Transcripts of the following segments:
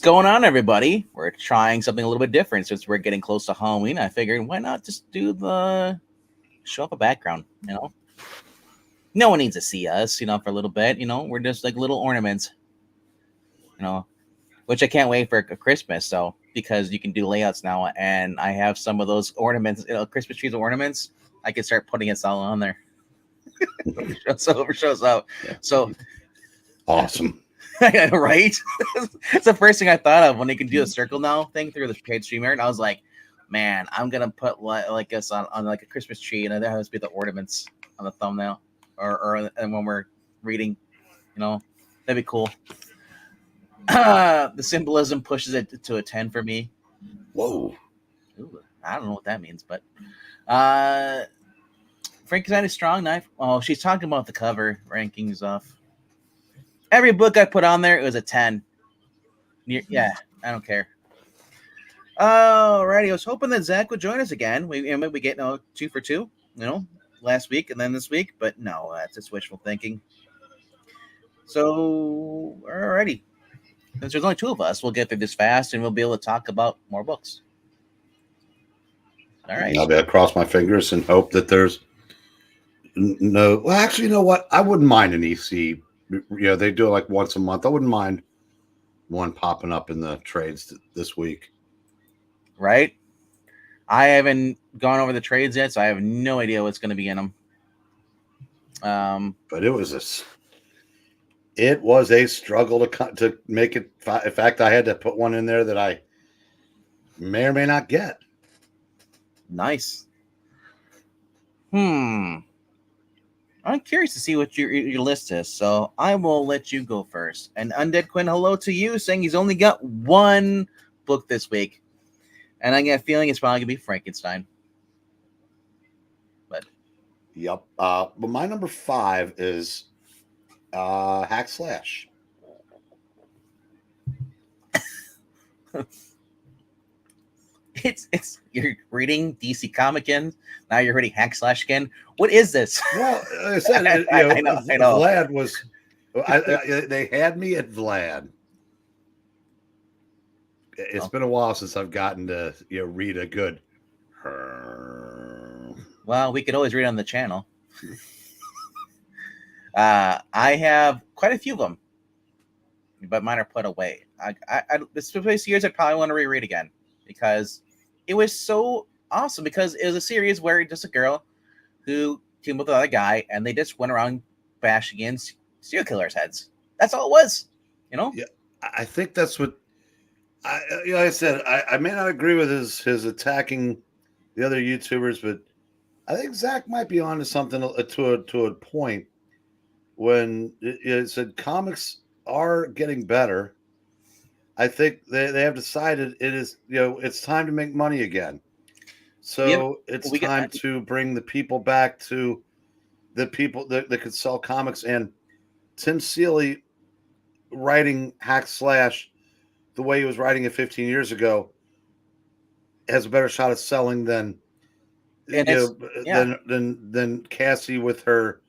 going on, everybody? We're trying something a little bit different since we're getting close to Halloween. I figured why not just do the show up a background, No one needs to see us, for a little bit, We're just like little ornaments, you know, which I can't wait for Christmas, though, because you can do layouts now. And I have some of those ornaments, Christmas trees ornaments. I can start putting it all on there. So it shows up. So awesome. Right? It's the first thing I thought of when they can do a circle now thing through the paid StreamYard. And I was like, man, I'm gonna put like us on like a Christmas tree, and there has to be the ornaments on the thumbnail, or and when we're reading, that'd be cool. The symbolism pushes it to a 10 for me. Whoa. Ooh, I don't know what that means, but Frankenstein's Strong Knife. Oh, she's talking about the cover rankings off. Every book I put on there, it was a 10. Yeah, I don't care. Alrighty, I was hoping that Zach would join us again. We get 2 for 2, last week and then this week, but no, that's just wishful thinking. So, alrighty. Since there's only 2 of us, we'll get through this fast and we'll be able to talk about more books. All right. I'll be cross my fingers and hope that there's no. Well, actually, you know what? I wouldn't mind an EC. They do it like once a month. I wouldn't mind one popping up in the trades this week. Right? I haven't gone over the trades yet, so I have no idea what's going to be in them. But it was a struggle to make it. In fact, I had to put one in there that I may or may not get. Nice. I'm curious to see what your list is, so I will let you go first. And Undead Quinn, hello to you, saying he's only got 1 book this week. And I get a feeling it's probably going to be Frankenstein. But yep. But my number 5 is Hack Slash. It's you're reading DC Comic again. Now you're reading Hack Slash again. What is this? Well, I said, I know. Vlad was. They had me at Vlad. It's been a while since I've gotten to read a good. Well, we could always read on the channel. I have quite a few of them, but mine are put away. This series I probably want to reread again because it was so awesome. Because it was a series where just a girl who teamed with another guy, and they just went around bashing in serial killers' heads. That's all it was, Yeah, I think that's what. Like I said, I may not agree with his attacking the other YouTubers, but I think Zach might be onto something to a point when it said comics are getting better. I think they have decided it is it's time to make money again. So it's time to bring the people back to the people that could sell comics. And Tim Seeley writing Hack Slash the way he was writing it 15 years ago has a better shot at selling than than Cassie with her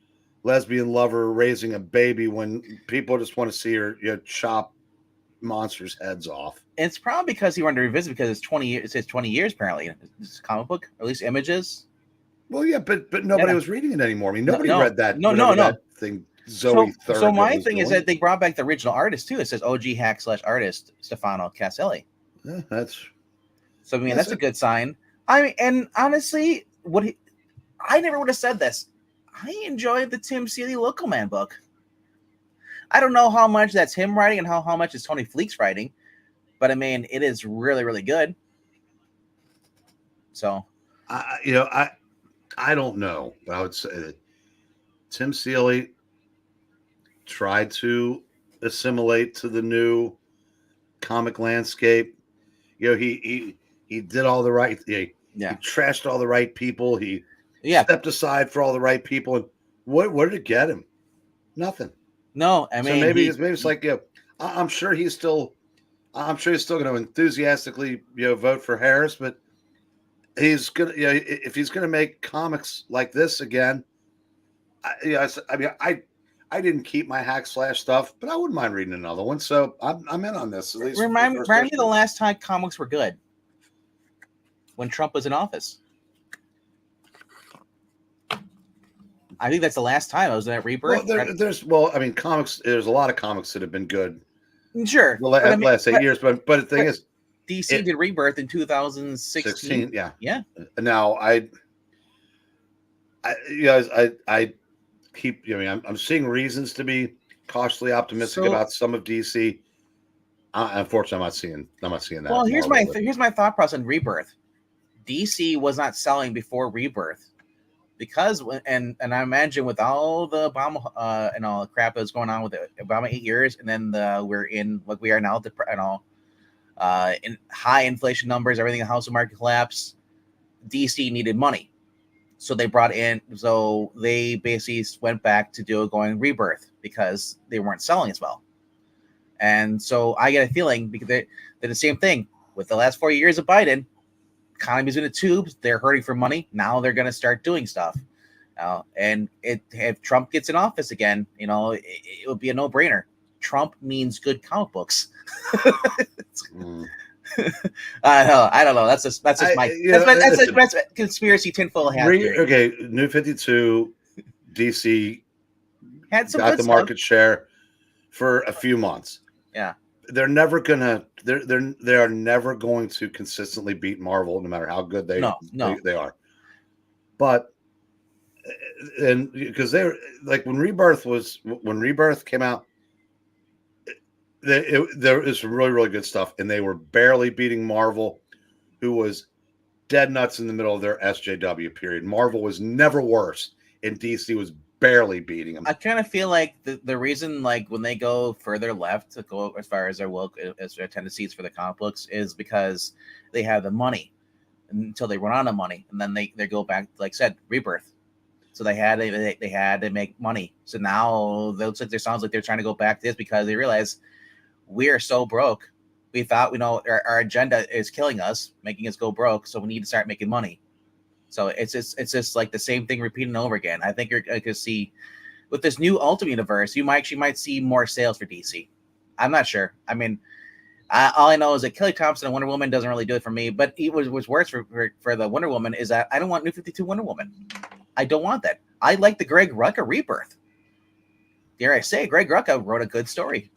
lesbian lover raising a baby when people just want to see her chop monsters' heads off. And it's probably because he wanted to revisit because it's 20 years. It says 20 years apparently. This comic book, or at least images. Well, yeah, but nobody was reading it anymore. I mean, nobody read that. No. That thing. Zoe Thurgood. So my thing is that they brought back the original artist too. It says OG Hack Slash artist Stefano Caselli. Yeah, so. I mean, that's a good sign. I mean, and honestly, I never would have said this. I enjoyed the Tim Seeley Local Man book. I don't know how much that's him writing and how much is Tony Fleek's writing, but I mean, it is really, really good. So, I don't know, but I would say that Tim Seeley tried to assimilate to the new comic landscape. He did all the right. He trashed all the right people. He stepped aside for all the right people. And what did it get him? Nothing. No, I mean, so maybe it's like I'm sure he's still going to enthusiastically vote for Harris, but he's gonna if he's gonna make comics like this again, I I didn't keep my hack slash stuff, but I wouldn't mind reading another one. So I'm in on this. At least Remind me the last time comics were good. When Trump was in office. I think that's the last time I was at Rebirth. I mean, comics. There's a lot of comics that have been good. Sure, the last 8 years, but the thing is, DC did Rebirth in 2016. Yeah. Now I keep. I mean, I'm seeing reasons to be cautiously optimistic about some of DC. Unfortunately, I'm not seeing that. Well, here's my thought process on Rebirth. DC was not selling before Rebirth because and I imagine with all the Obama and all the crap that was going on with Obama 8 years, and then we're in what we are now, in high inflation numbers, everything, the housing market collapse. DC needed money, so they basically went back to going Rebirth because they weren't selling as well. And so I get a feeling because they did the same thing with the last 4 years of Biden. Economy's in the tubes. They're hurting for money. Now they're going to start doing stuff. And if Trump gets in office again, it would be a no-brainer. Trump means good comic books. I don't know. That's just my conspiracy tinfoil hat. Okay, New 52, DC had some got the market stuff. share for a few months. Yeah, they are never going to consistently beat Marvel, no matter how good they are. But and because they're like when Rebirth came out, there is some really, really good stuff, and they were barely beating Marvel, who was dead nuts in the middle of their SJW period. Marvel was never worse, and DC was barely beating them. I kind of feel like the reason, like when they go further left to go as far as their woke as their tendencies for the comic books, is because they have the money until they run out of money, and then they go back, like I said, Rebirth. So they had to make money. So now it looks like sounds like they're trying to go back to this because they realize we are so broke. We thought our agenda is killing us, making us go broke. So we need to start making money. So it's just like the same thing repeating over again. I think you're going to see with this new Ultimate Universe, you might see more sales for DC. I'm not sure. I mean, all I know is that Kelly Thompson and Wonder Woman doesn't really do it for me. But it was worse for the Wonder Woman is that I don't want New 52 Wonder Woman. I don't want that. I like the Greg Rucka Rebirth. Dare I say, Greg Rucka wrote a good story.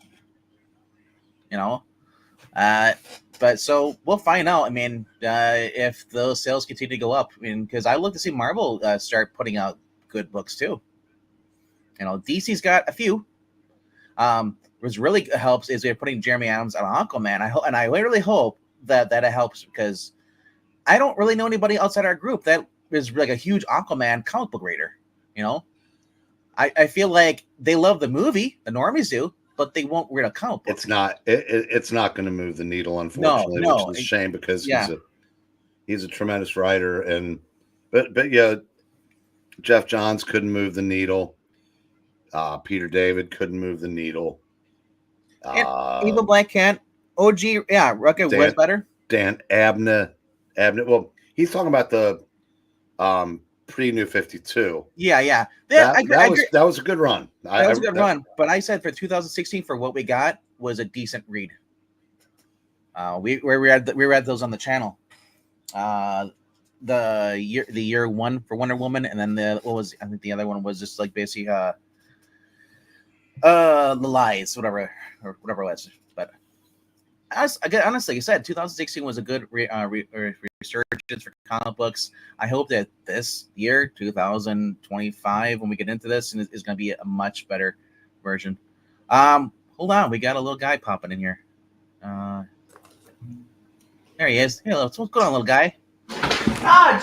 But so we'll find out. I mean, if those sales continue to go up, because I look to see Marvel start putting out good books too. DC's got a few. What really helps is they're putting Jeremy Adams on Aquaman. I really hope that it helps because I don't really know anybody outside our group that is like a huge Aquaman comic book reader. I feel like they love the movie, the normies do, but they won't read a comic book. It's not going to move the needle, unfortunately, which is a shame because he's a tremendous writer, but yeah, Jeff Johns couldn't move the needle. Peter David couldn't move the needle. Evil Black Cat, OG, Rucka was better. Dan Abnett. Well, he's talking about the pre-New 52. Yeah. That was a good run. That was a good run. But I said for 2016, for what we got, was a decent read. We read those on the channel. The year one for Wonder Woman, and then I think the other one was just like basically the lies, whatever it was. But honestly, like I said, 2016 was a good resurgence for comic books. I hope that this year, 2025, when we get into this, is going to be a much better version. Hold on, we got a little guy popping in here. There he is. Hey, what's going on, little guy?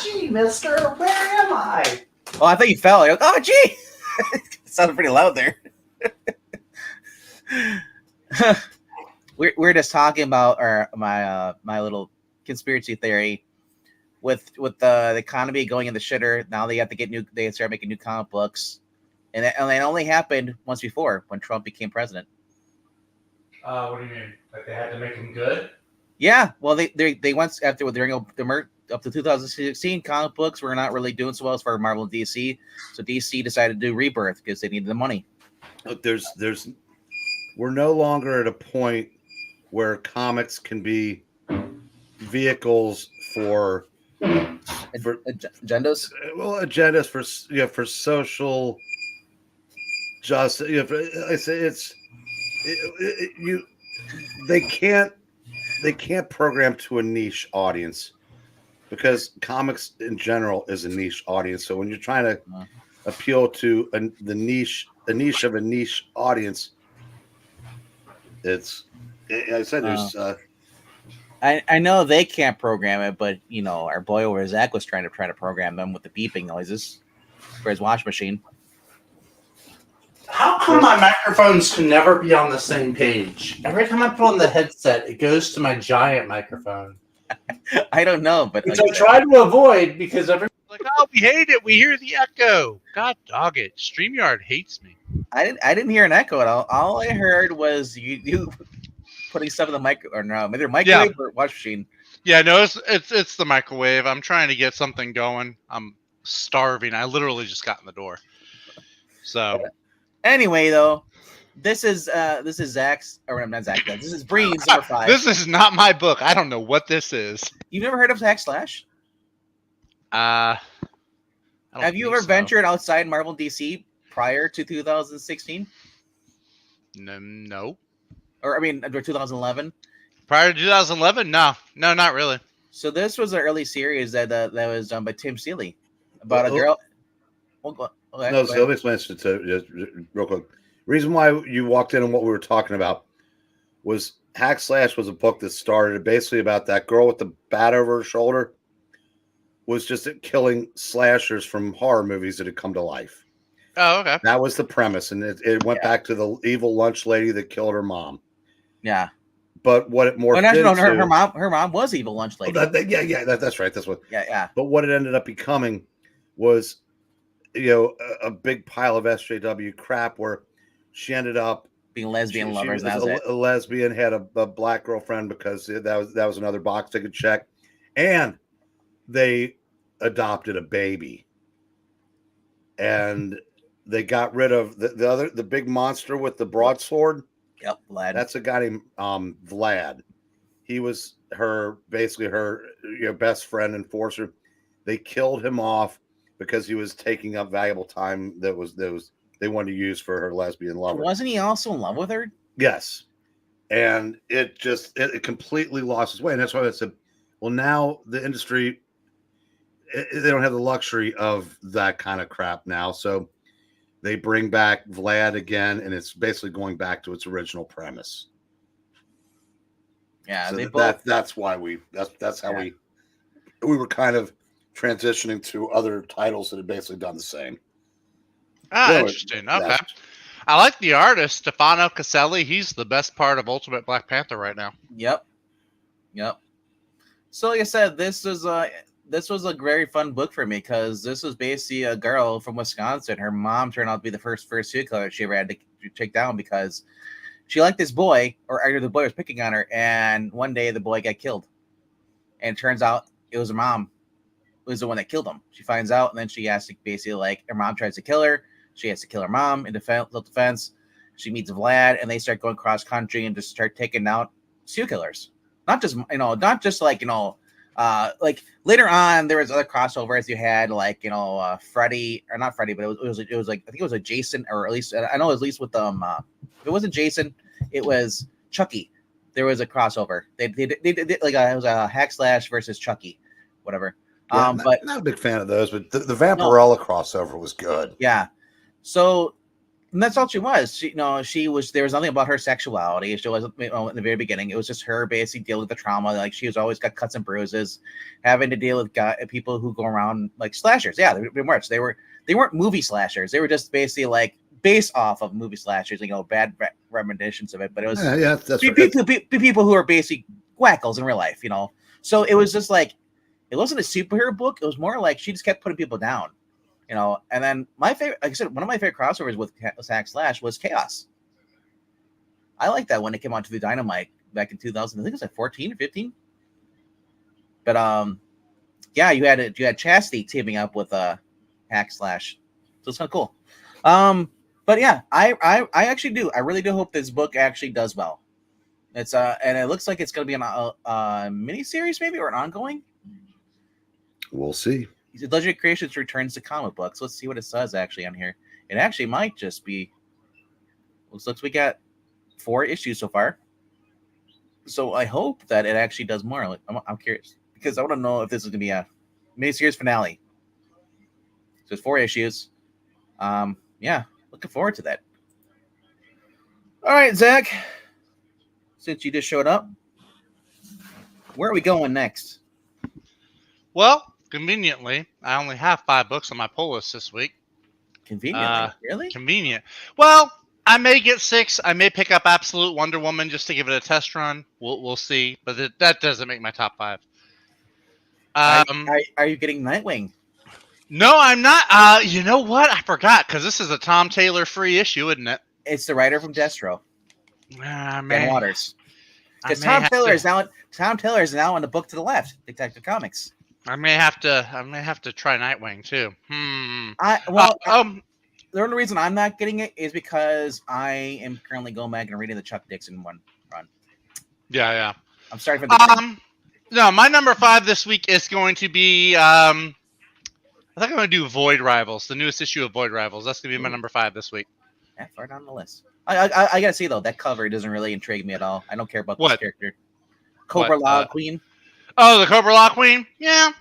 Gee, mister, where am I? Oh, I thought you fell. Like, oh, gee! It sounded pretty loud there. We're just talking about my little conspiracy theory with the economy going in the shitter. Now they start making new comic books, and it only happened once before when Trump became president. What do you mean? Like they had to make him good? Yeah, well, they once after during up to 2016, comic books were not really doing so well as far as Marvel and DC. So DC decided to do Rebirth because they needed the money. Look, we're no longer at a point where comics can be vehicles for Agendas. agendas for social justice. I say you they can't program to a niche audience because comics in general is a niche audience. So when you're trying to appeal to a niche of a niche audience, it's I said there's. I know they can't program it, but our boy over Zach was trying to program them with the beeping noises for his wash machine. How come my microphones can never be on the same page? Every time I put on the headset, it goes to my giant microphone. I don't know, but which I try to avoid because every like, oh, we hate it. We hear the echo. God dog it. StreamYard hates me. I didn't hear an echo at all. All I heard was you putting stuff in the microwave or wash machine. Yeah, no, it's the microwave. I'm trying to get something going. I'm starving. I literally just got in the door. So anyway, though, this is Zach's, or not Zach. This is Breen's number 5. This is not my book. I don't know what this is. You've never heard of Hack Slash? Have you ever ventured outside Marvel DC prior to 2016? No. Or 2011. Prior to 2011? No, not really. So this was an early series that was done by Tim Seeley about a girl. So let me explain this to real quick. Reason why you walked in and what we were talking about was Hack Slash was a book that started basically about that girl with the bat over her shoulder was just killing slashers from horror movies that had come to life. Oh, okay. That was the premise, and it went back to the evil lunch lady that killed her mom. Yeah. But what it morphed into... her mom was evil lunch lady. That's right. That's what. Yeah. But what it ended up becoming was, a big pile of SJW crap where she ended up being lesbian lovers. She was a lesbian, had a black girlfriend because that was another box they could check, and they adopted a baby, and they got rid of the big monster with the broadsword. Yep, Vlad. That's a guy named Vlad. He was her best friend enforcer. They killed him off because he was taking up valuable time that was they wanted to use for her lesbian lover. Wasn't he also in love with her? Yes. And it completely lost its way. And that's why I said, well, now the industry, they don't have the luxury of that kind of crap now. So they bring back Vlad again, and it's basically going back to its original premise. Yeah, so that's why we were kind of transitioning to other titles that had basically done the same. Interesting. Okay. I like the artist, Stefano Caselli. He's the best part of Ultimate Black Panther right now. Yep. So like I said, this was a very fun book for me because this was basically a girl from Wisconsin. Her mom turned out to be the first serial killer she ever had to take down because she liked this boy, or either the boy was picking on her, and one day the boy got killed. And it turns out it was her mom who was the one that killed him. She finds out, and then she has to basically, her mom tries to kill her. She has to kill her mom in self-defense. She meets Vlad, and they start going cross country and just start taking out serial killers. Not just later on, there was other crossovers. You had Freddy, or not Freddy, but it was I think it was a Jason, or at least I know it was at least with if it wasn't Jason, it was Chucky. There was a crossover. They did it was a Hack Slash versus Chucky, whatever. Yeah, but not a big fan of those. But the Vampirella crossover was good. Yeah. So. And that's all she was. She was. There was nothing about her sexuality. She was, in the very beginning, it was just her basically dealing with the trauma. Like she was always got cuts and bruises, having to deal with people who go around like slashers. Yeah, they weren't movie slashers. They were just basically based off of movie slashers. Bad renditions of it. But it was that's people who are basically wackos in real life. So it was just it wasn't a superhero book. It was more like she just kept putting people down. And then my favorite, like I said, one of my favorite crossovers with Hack Slash was Chaos. I like that when it came out to the Dynamite back in 2000. I think it was 14 or 15. But you had Chastity teaming up with Hack Slash, so it's kind of cool. But yeah, I actually do. I really do hope this book actually does well. It's and it looks like it's going to be a mini series maybe or an ongoing. We'll see. Legendary Creations returns to comic books. Let's see what it says actually on here. It actually might just be. Looks like we got 4 issues so far. So I hope that it actually does more. Like, I'm curious because I want to know if this is going to be a miniseries finale. So it's 4 issues. Yeah, looking forward to that. All right, Zach. Since you just showed up, where are we going next? Well, conveniently, I only have 5 books on my pull list this week. Conveniently, really? Convenient. Well, I may get 6. I may pick up Absolute Wonder Woman just to give it a test run. We'll see. But that doesn't make my top 5. Are you getting Nightwing? No, I'm not. You know what? I forgot because this is a Tom Taylor free issue, isn't it? It's the writer from Destro, Ben Waters. Because Tom Taylor is now on the book to the left, Detective Comics. I may have to try Nightwing too. The only reason I'm not getting it is because I am currently going back and reading the Chuck Dixon one run. Yeah. I'm sorry for the no, my number 5 this week is going to be I think I'm going to do Void Rivals, the newest issue of Void Rivals. That's going to be my number 5 this week. Yeah, far down the list. I gotta see though, that cover doesn't really intrigue me at all. I don't care about this character. Cobra Law Queen. Oh, the Cobra Law Queen? Yeah,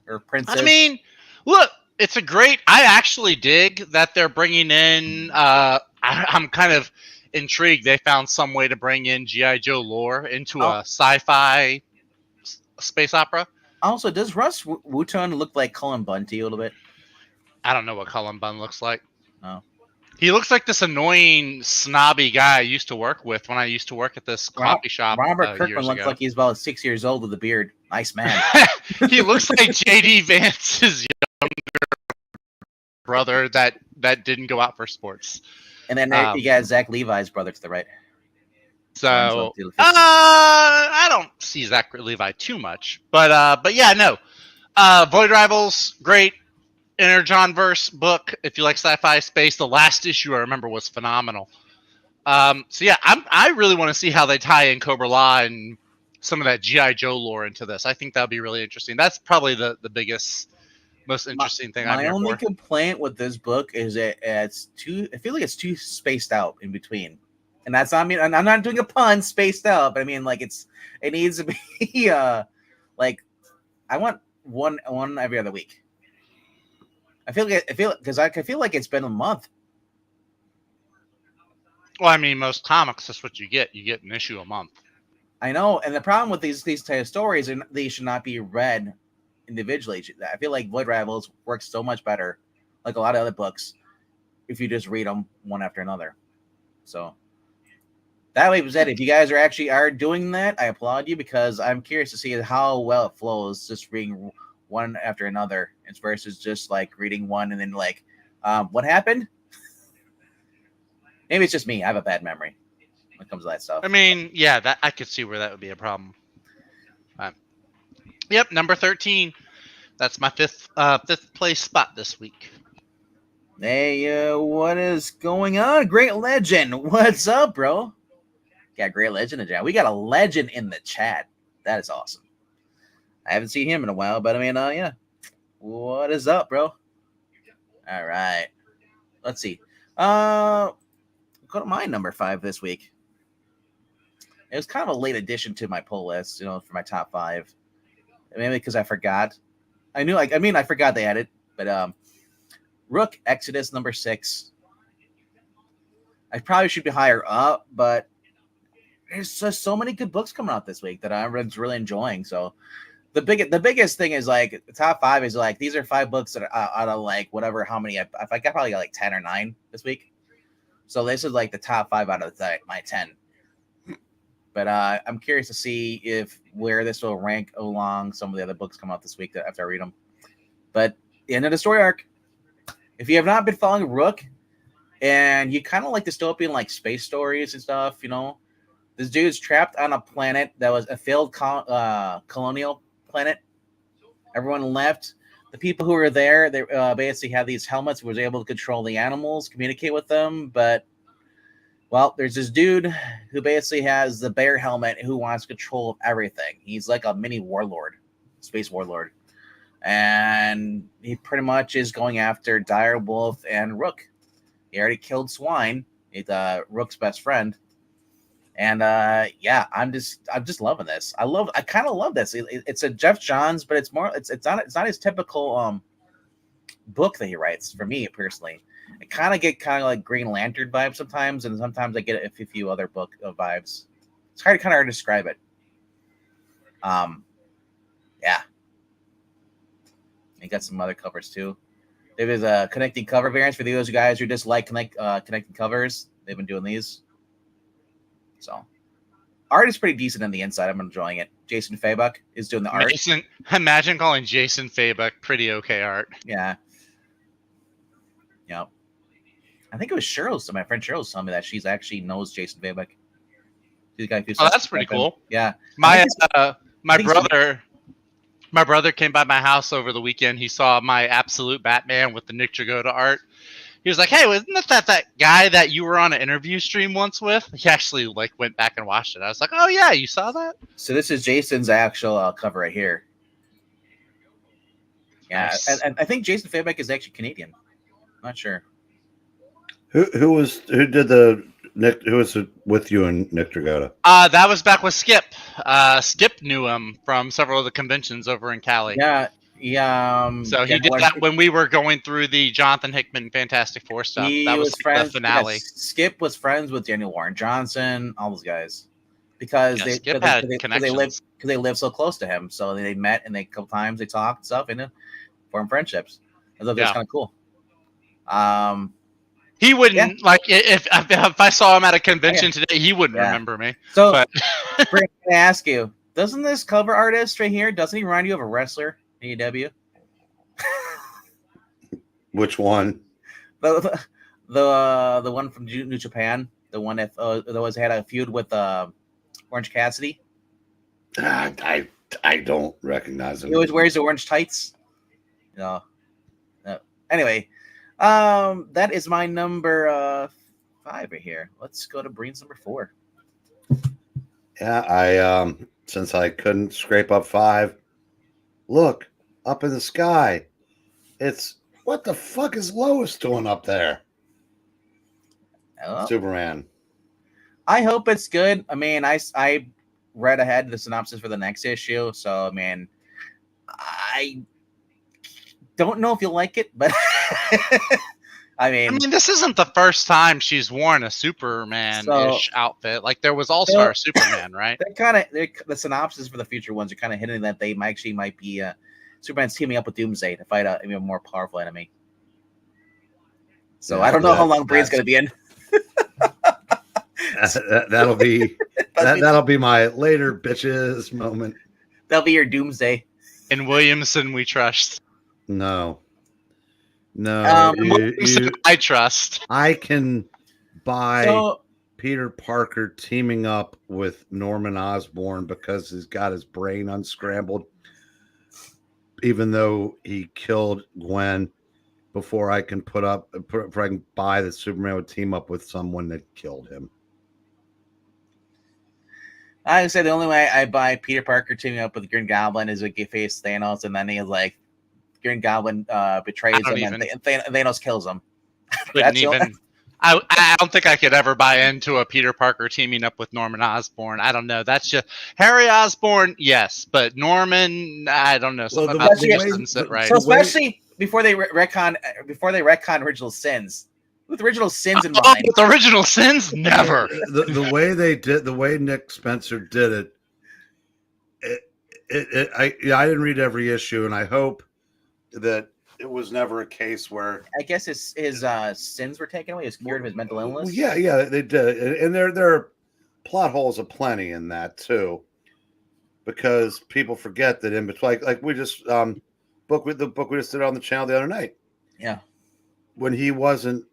or Princess. I mean, look, it's a great. I actually dig that they're bringing in. I'm kind of intrigued. They found some way to bring in GI Joe lore into a sci-fi space opera. Also, does Russ Wooton look like Cullen Bunn to you a little bit? I don't know what Cullen Bunn looks like. Oh. He looks like this annoying, snobby guy I used to work with when I used to work at this coffee shop. Robert Kirkman looks like he's about 6 years old with a beard. Nice man. He looks like J.D. Vance's younger brother that didn't go out for sports. And then you got Zach Levi's brother to the right. So I don't see Zach Levi too much, but yeah, no. Void Rivals, great. Energonverse book. If you like sci-fi space, the last issue I remember was phenomenal. So yeah, I really want to see how they tie in Cobra Law and some of that GI Joe lore into this. I think that'll be really interesting. That's probably the biggest, most interesting thing. My only complaint with this book is it's too. I feel like it's too spaced out in between, and that's not. I mean, I'm not doing a pun, spaced out, but I mean like it needs to be like I want one every other week. I feel like it's been a month. Well, I mean, most comics, that's what you get. You get an issue a month. I know, and the problem with these type of stories, and they should not be read individually. I feel like Void Rivals works so much better, like a lot of other books, if you just read them one after another. So that way, said, if you guys are doing that, I applaud you because I'm curious to see how well it flows, just reading one after another, versus just like reading one and then like, what happened? Maybe it's just me. I have a bad memory when it comes to that stuff. I mean, yeah, that I could see where that would be a problem. Yep, number 13. That's my fifth place spot this week. Hey, what is going on? Great Legend. What's up, bro? Got Great Legend in the chat. We got a legend in the chat. That is awesome. I haven't seen him in a while, but I mean, yeah. What is up, bro? All right. Let's see. Go to my number 5 this week. It was kind of a late addition to my pull list, for my top 5. Maybe because I forgot. I forgot they had it, but Rook Exodus number 6. I probably should be higher up, but there's just so many good books coming out this week that I'm really enjoying. So the biggest thing is like the top 5 is like these are 5 books that are out of like whatever how many I probably got like 10 or 9 this week. So this is like the top 5 out of my 10. But I'm curious to see where this will rank along some of the other books come out this week after I read them. But the end of the story arc. If you have not been following Rook, and you kind of like dystopian like space stories and stuff, this dude's trapped on a planet that was a failed colonial planet. Everyone left, the people who were there, they basically had these helmets, was able to control the animals, communicate with them. But well, there's this dude who basically has the bear helmet who wants control of everything. He's like a mini warlord, space warlord, and he pretty much is going after Direwolf and Rook. He already killed Swine, Rook's best friend. And yeah, I'm just loving this. I kind of love this. It's a Jeff Johns, but it's not his typical book that he writes. For me personally, I kind of like Green Lantern vibes sometimes, and sometimes I get a few other book vibes. It's kind of hard to describe it. Yeah, he got some other covers too. There's a connecting cover variants for those guys who just like connecting covers. They've been doing these. So, art is pretty decent on the inside. I'm enjoying it. Jason Fabuk is doing the art. Imagine calling Jason Fabuk pretty okay art. Yeah. Yep. I think it was Cheryl. So my friend Cheryl told me that she's actually knows Jason Fabuk. She's the guy who that's pretty cool. Yeah. My brother came by my house over the weekend. He saw my Absolute Batman with the Nick Dragotta art. He was like, "Hey, wasn't that guy that you were on an interview stream once with?" He actually went back and watched it. I was like, "Oh yeah, you saw that?" So this is Jason's actual cover right here. Yeah, nice. And I think Jason Fabuk is actually Canadian. I'm not sure. Who was with you and Nick Dragotta? That was back with Skip. Skip knew him from several of the conventions over in Cali. Yeah. So he did that when we were going through the Jonathan Hickman Fantastic Four stuff. That was the finale. Yeah, Skip was friends with Daniel Warren Johnson, all those guys, because they live so close to him. So they met and a couple times they talked and stuff and formed friendships. I thought that's kind of cool. He wouldn't if I saw him at a convention today, he wouldn't remember me. So I'm going to ask you, doesn't this cover artist right here, doesn't he remind you of a wrestler? AEW. Which one? The one from New Japan, the one that always had a feud with Orange Cassidy. I don't recognize him. He always wears the orange tights. No. Anyway, that is my number 5 right here. Let's go to Breen's number 4. Yeah, I since I couldn't scrape up 5. Look, up in the sky. It's what the fuck is Lois doing up there? Hello? Superman. I hope it's good. I mean, I read ahead the synopsis for the next issue, so I mean, I don't know if you'll like it, but I mean, this isn't the first time she's worn a Superman-ish outfit. Like there was All-Star Superman, right? The synopsis for the future ones are kind of hinting that they might be Superman's teaming up with Doomsday to fight a even more powerful enemy. So I don't know how long Breen's going to be in. that'll be my later bitches moment. That'll be your Doomsday. In Williamson, we trust. No. I trust. I can buy Peter Parker teaming up with Norman Osborn because he's got his brain unscrambled, even though he killed Gwen. Before I can buy that Superman would team up with someone that killed him. I would say the only way I buy Peter Parker teaming up with Green Goblin is with face Thanos, and then he like Green Goblin betrays him, and Thanos kills him. I don't think I could ever buy into a Peter Parker teaming up with Norman Osborn. I don't know. That's just Harry Osborn, yes, but Norman, I don't know. Something about it just doesn't sit right. So especially before they retcon Original Sins. With Original Sins in mind. With Original Sins? Never. The way Nick Spencer did it, I didn't read every issue, and I hope that it was never a case where I guess his sins were taken away. He was cured of his mental illness. Yeah, they did, and there are plot holes aplenty in that too, because people forget that in between, like we just the book we just did on the channel the other night. Yeah, when he wasn't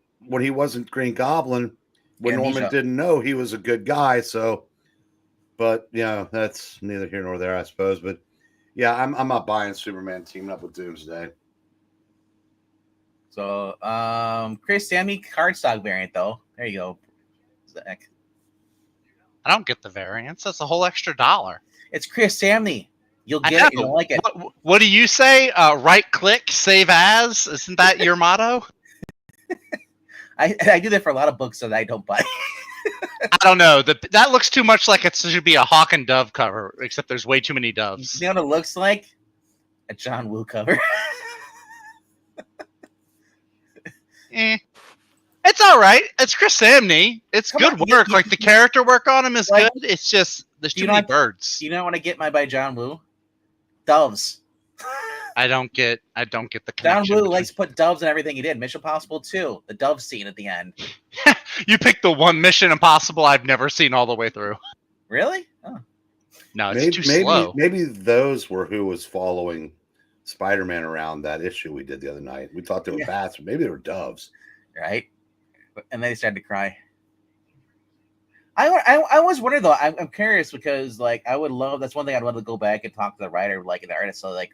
Green Goblin, when Norman didn't know he was a good guy. So, but that's neither here nor there, I suppose. But yeah, I'm not buying Superman teaming up with Doomsday. So, Chris Sammy cardstock variant though. There you go. Zach. I don't get the variance. That's a whole extra $1. It's Chris Samney. You'll I get know. it. You don't like it. What do you say? Right click, save as. Isn't that your motto? I do that for a lot of books that I don't buy. I don't know. That looks too much like it should be a hawk and dove cover, except there's way too many doves. You know what it looks like? A John Woo cover. It's all right. It's Chris Samney. It's Come good on, work. Like the character work on him is like, good. It's just there's you too know many what- birds. You know what I get by John Woo? Doves. I don't get the John connection. Woo between- likes to put doves in everything he did. Mission Impossible 2, the dove scene at the end. You picked the one Mission Impossible I've never seen all the way through. Really? Oh. No, it's too slow. Maybe those were who was following Spider-Man around that issue we did the other night. We thought they were bats, but maybe they were doves. Right? And then they started to cry. I always wonder though. I'm curious because like I would love. That's one thing I'd love to go back and talk to the writer, like an artist. So like,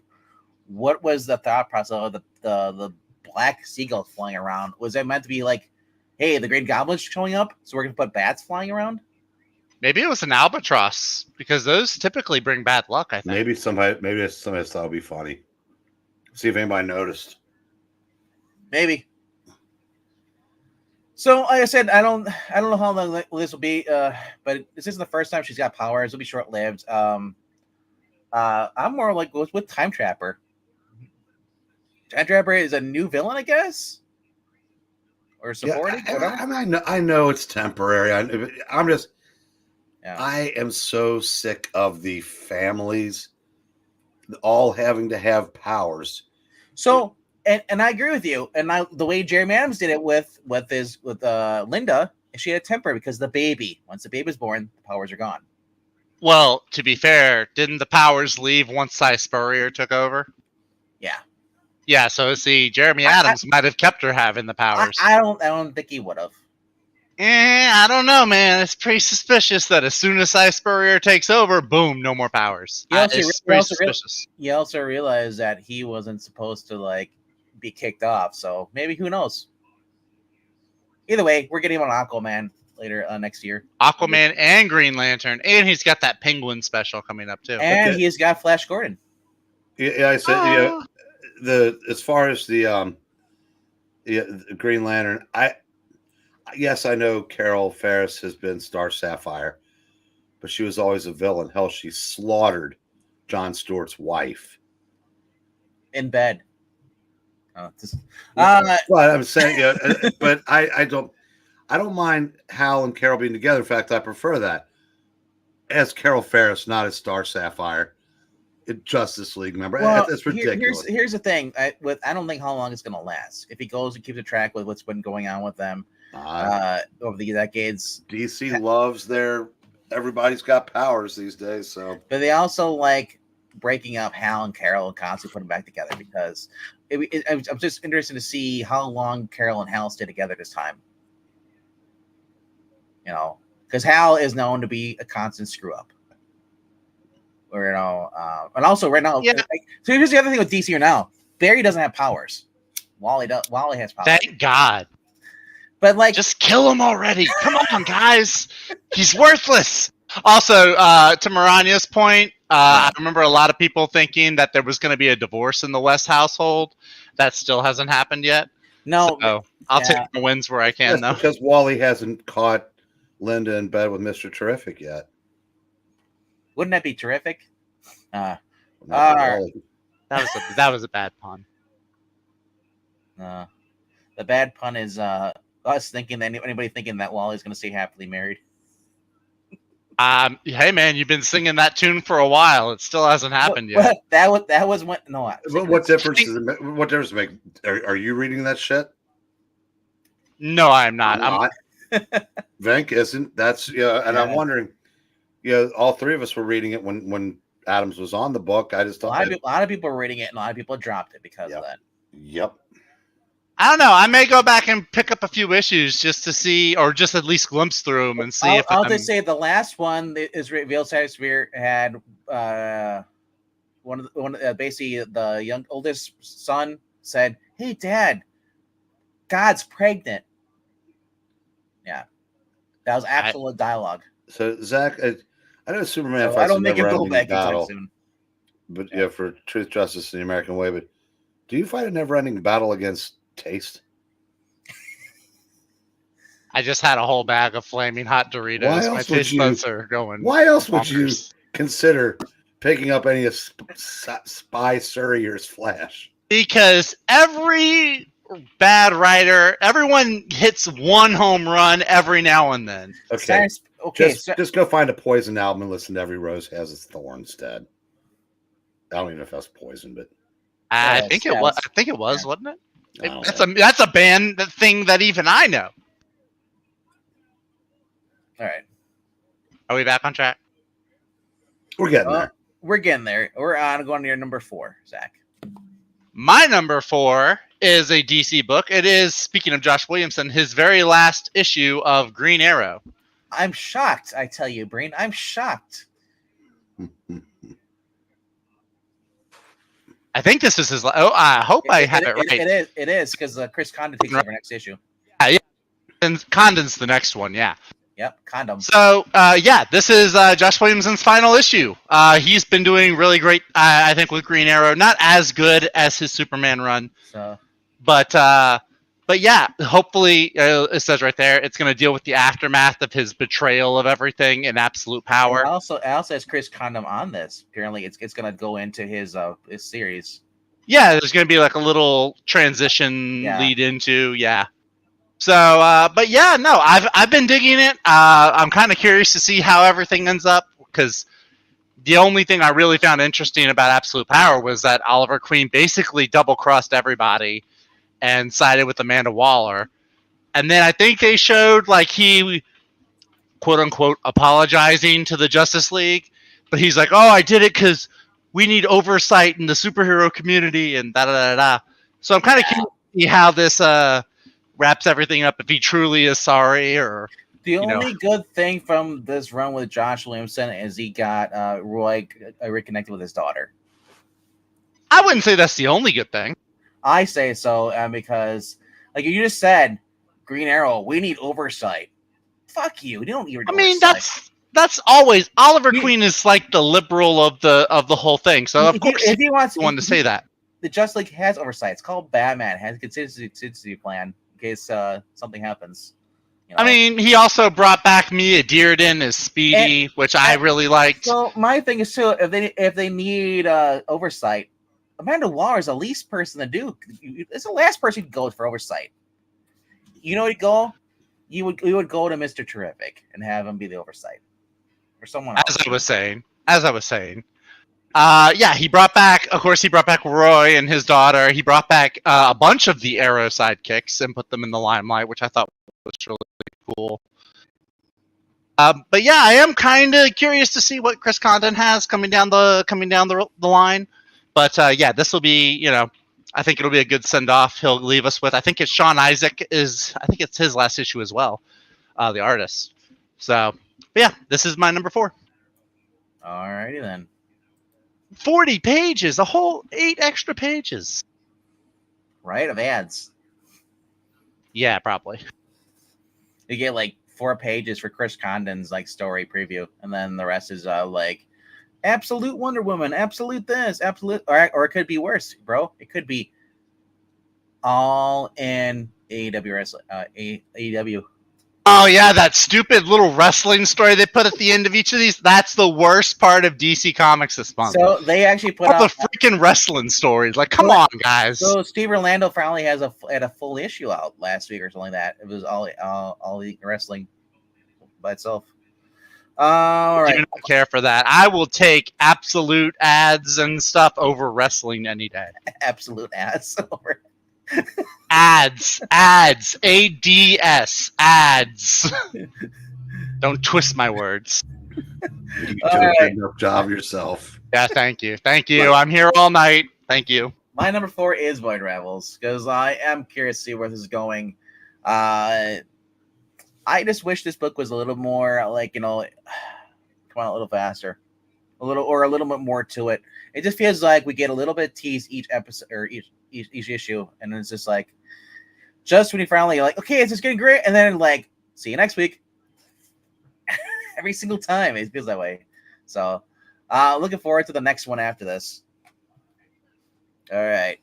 what was the thought process of the black seagulls flying around? Was it meant to be like, hey, the Green Goblin's showing up, so we're gonna put bats flying around? Maybe it was an albatross because those typically bring bad luck. I think. Maybe somebody thought it'd be funny. See if anybody noticed. Maybe. So, like I said, I don't know how long this will be, but this isn't the first time she's got powers. It'll be short lived. I'm more like with Time Trapper. Time Trapper is a new villain, I guess, or supporting. I know it's temporary. I'm just. Yeah. I am so sick of the families all having to have powers. So, and I agree with you. And the way Jeremy Adams did it with Linda, she had a temper because the baby. Once the baby's born, the powers are gone. Well, to be fair, didn't the powers leave once Cy Spurrier took over? Yeah. Yeah. So see, Jeremy Adams might have kept her having the powers. I don't think he would have. I don't know, man. It's pretty suspicious that as soon as Cy Spurrier takes over, boom, no more powers. It's pretty suspicious. You also realize that he wasn't supposed to like be kicked off, so maybe who knows? Either way, we're getting him on Aquaman later next year. Aquaman and Green Lantern, and he's got that Penguin special coming up too. And he's got Flash Gordon. Yeah, I said as far as the Green Lantern, yes, I know Carol Ferris has been Star Sapphire, but she was always a villain. Hell, she slaughtered Jon Stewart's wife In bed. But I'm saying, but I don't mind Hal and Carol being together. In fact, I prefer that as Carol Ferris, not as Star Sapphire, Justice League member. Well, that's ridiculous. Here's the thing. I don't think how long it's going to last. If he goes and keeps a track with what's been going on with them over the decades. DC loves everybody's got powers these days. So, but they also like breaking up Hal and Carol and constantly putting them back together because I'm just interested to see how long Carol and Hal stay together this time. You know, because Hal is known to be a constant screw up. Or and also right now. Yeah. So here's the other thing with DC now. Barry doesn't have powers. Wally has powers. Thank God. But like, just kill him already. Come on, guys. He's worthless. Also, to Marania's point, I remember a lot of people thinking that there was going to be a divorce in the West household. That still hasn't happened yet. No. So I'll take the wins where I can, though. Because Wally hasn't caught Linda in bed with Mr. Terrific yet. Wouldn't that be terrific? That was a bad pun. The bad pun is us thinking that anybody thinking that Wally's going to stay happily married. Hey man, you've been singing that tune for a while. It still hasn't happened yet. That was what. No. What difference does it make? What difference make? Are you reading that shit? No, I'm not. Venk isn't. That's and I'm wondering. All three of us were reading it when Adams was on the book. I just thought a lot of people were reading it, and a lot of people dropped it because of that. Yep. I don't know. I may go back and pick up a few issues just to see, or just at least glimpse through them and see. I'll just say the last one is revealed. Sphere had basically the oldest son said, "Hey, Dad, God's pregnant. Yeah, that was actual dialogue. So Zach, I know Superman So fights I don't a make him go never-ending back anytime battle, soon. but yeah, for truth, justice, and the American way. But do you fight a never-ending battle against taste? I just had a whole bag of flaming hot Doritos. Why My else would taste you- buds are going. Why else would you bonkers. consider picking up any of Spy Surreyer's Flash? Because every bad writer, everyone hits one home run every now and then. Okay, Okay, just go find a Poison album and listen to Every Rose Has Its Thorns, Dad. I don't even know if that's Poison, but I Yes, think it yes. was. I think it was, Yeah. wasn't it? I don't know. That's a band thing that even I know. all right. Are we back on track? We're getting there. We're getting there. We're on going to your number 4, Zach. My number 4 is a DC book. It is, speaking of Josh Williamson, his very last issue of Green Arrow. I'm shocked. I tell you, Breen. I'm shocked. I think this is his. I hope I have it right. It is because Chris Condon takes over next issue. And Condon's the next one. Yeah. Yep, Condom. So, this is Josh Williamson's final issue. He's been doing really great, I think, with Green Arrow. Not as good as his Superman run, So but yeah, hopefully, it says right there, it's going to deal with the aftermath of his betrayal of everything in Absolute Power. it also has Chris Condom on this. Apparently, it's going to go into his series. Yeah, there's going to be like a little transition lead into, So, but yeah, no, I've been digging it. I'm kind of curious to see how everything ends up, because the only thing I really found interesting about Absolute Power was that Oliver Queen basically double-crossed everybody and sided with Amanda Waller. And then I think they showed like he, quote-unquote, apologizing to the Justice League, but he's like, oh, I did it because we need oversight in the superhero community and da-da-da-da. So I'm kind of curious to see how this wraps everything up, if he truly is sorry, or the only good thing from this run with Josh Williamson is he got Roy reconnected with his daughter. I wouldn't say that's the only good thing. I say so because, like you just said, Green Arrow, we need oversight. Fuck you. We don't need oversight. I mean, that's always Oliver Queen is like the liberal of the whole thing. So of course if he wants one to say that. The Justice League has oversight. It's called Batman. It has a contingency plan in case something happens. I mean, he also brought back Mia Dearden as Speedy, which I really liked. So my thing is too, if they need oversight, Amanda Waller is the least person to do. It's the last person to go for oversight. You know where you go? You would go to Mr. Terrific and have him be the oversight, or someone else. As I was saying. He brought back, of course, Roy and his daughter. He brought back a bunch of the Arrow sidekicks and put them in the limelight, which I thought was really cool. But yeah, I am kind of curious to see what Chris Condon has coming down the line. But this will be, I think it'll be a good send off. He'll leave us with. I think it's Sean Isaac I think it's his last issue as well, the artist. So, but yeah, this is my number 4. Alrighty then. 40 pages, a whole 8 extra pages. Right, of ads. Yeah, probably. You get like 4 pages for Chris Condon's like story preview, and then the rest is like absolute Wonder Woman, absolute this, absolute, or it could be worse, bro. It could be all in AEW. Oh yeah, that stupid little wrestling story they put at the end of each of these. That's the worst part of DC Comics this month. So they actually put all out the freaking wrestling stories. Like, come on, guys. So Steve Orlando finally had a full issue out last week or something like that. It was all the wrestling by itself. All right. I do not care for that. I will take absolute ads and stuff over wrestling any day. Absolute ads over. Ads, ads, ads. Don't twist my words. You do a good enough job yourself. Yeah, thank you. I'm here all night. Thank you. My number 4 is Void Rivals because I am curious to see where this is going. I just wish this book was a little more like, come on a little faster, a little bit more to it. It just feels like we get a little bit of tease each episode or each issue, and it's just like, just when you finally like, okay, it's just getting great, and then like, see you next week. Every single time it feels that way. So, looking forward to the next one after this. All right,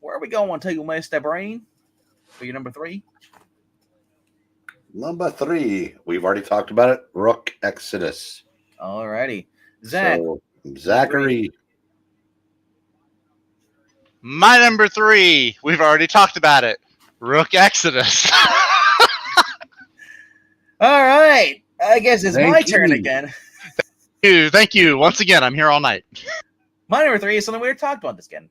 where are we going? Tell you, Mr. Brain, for your number 3. Number 3, we've already talked about it. Rook Exodus. All righty, Zach. So, Zachary. My number 3, we've already talked about it. Rook Exodus. All right, I guess it's Thank my turn you. again. Thank you. Once again, I'm here all night. My number 3 is something we already talked about this again.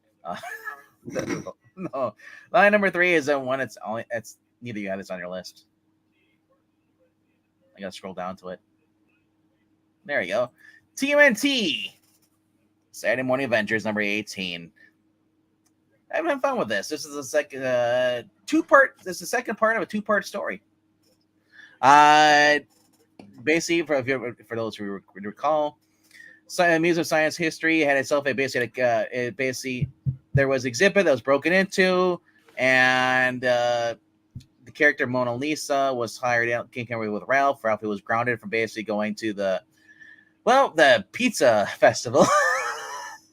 No, my number 3 is one. It's neither of you have this on your list. I gotta scroll down to it. There you go. TMNT. Saturday Morning Adventures number 18. I'm having fun with this. This is the second two-part. This is the second part of a 2-part story. Basically, for those who recall, Museum of Science History had itself a basically there was an exhibit that was broken into, and the character Mona Lisa was hired out, came away with Ralph. Ralph was grounded from basically going to the pizza festival.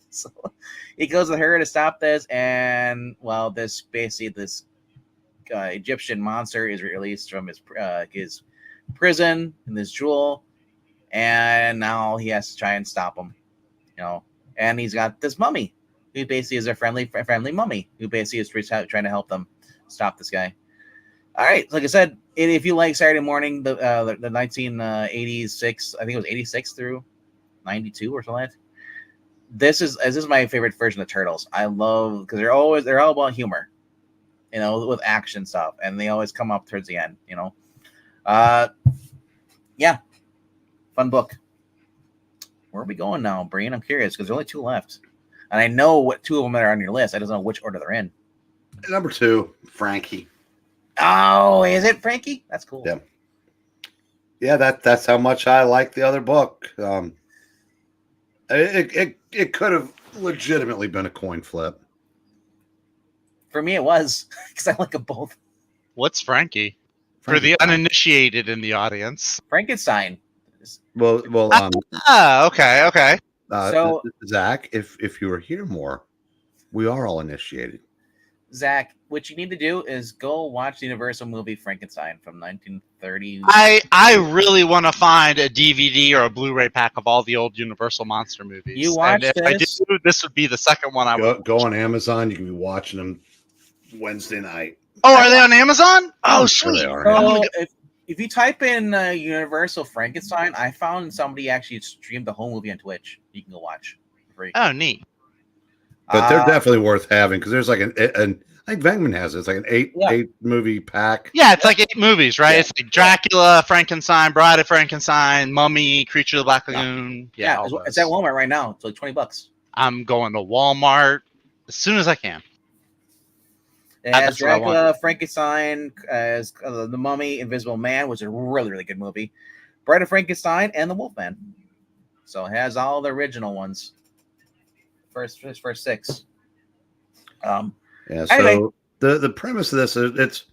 So he goes with her to stop this, and this Egyptian monster is released from his prison in this jewel, and now he has to try and stop him. And he's got this mummy, who basically is a friendly mummy, who basically is trying to help them stop this guy. All right, like I said, if you like Saturday Morning, the 1986, I think it was 86 through 92 or something like that. This is my favorite version of Turtles. I love, because they're all about humor, with action stuff, and they always come up towards the end. Yeah, fun book. Where are we going now, Brian? I'm curious because there's only 2 left, and I know what 2 of them are on your list. I don't know which order they're in. Number 2, Frankie. Oh, is it Frankie? That's cool. Yeah. That's how much I like the other book. It could have legitimately been a coin flip. For me, it was, because I like them both. What's Frankie? For the uninitiated in the audience. Frankenstein. Well. Okay. So, Zach, if you were here more, we are all initiated. Zach, what you need to do is go watch the Universal movie Frankenstein from 1930. I really want to find a DVD or a Blu-ray pack of all the old Universal monster movies. You watch and if I do, this would be the second one I would go on Amazon. You can be watching them Wednesday night. Oh, are they on Amazon? Oh, sure sweet. they are. So if you type in Universal Frankenstein, I found somebody actually streamed the whole movie on Twitch. You can go watch for free. Oh, neat. But they're definitely worth having, because there's like I think Vengman has it. It's like an eight movie pack. Yeah, it's like 8 movies, right? Yeah. It's like Dracula, Frankenstein, Bride of Frankenstein, Mummy, Creature of the Black Lagoon. Yeah, it's at Walmart right now. It's like $20. I'm going to Walmart as soon as I can. It has Dracula, Frankenstein, as the Mummy, Invisible Man, which is a really, really good movie. Bride of Frankenstein, and the Wolfman. So it has all the original ones. First 6. So anyway. the premise of this is it's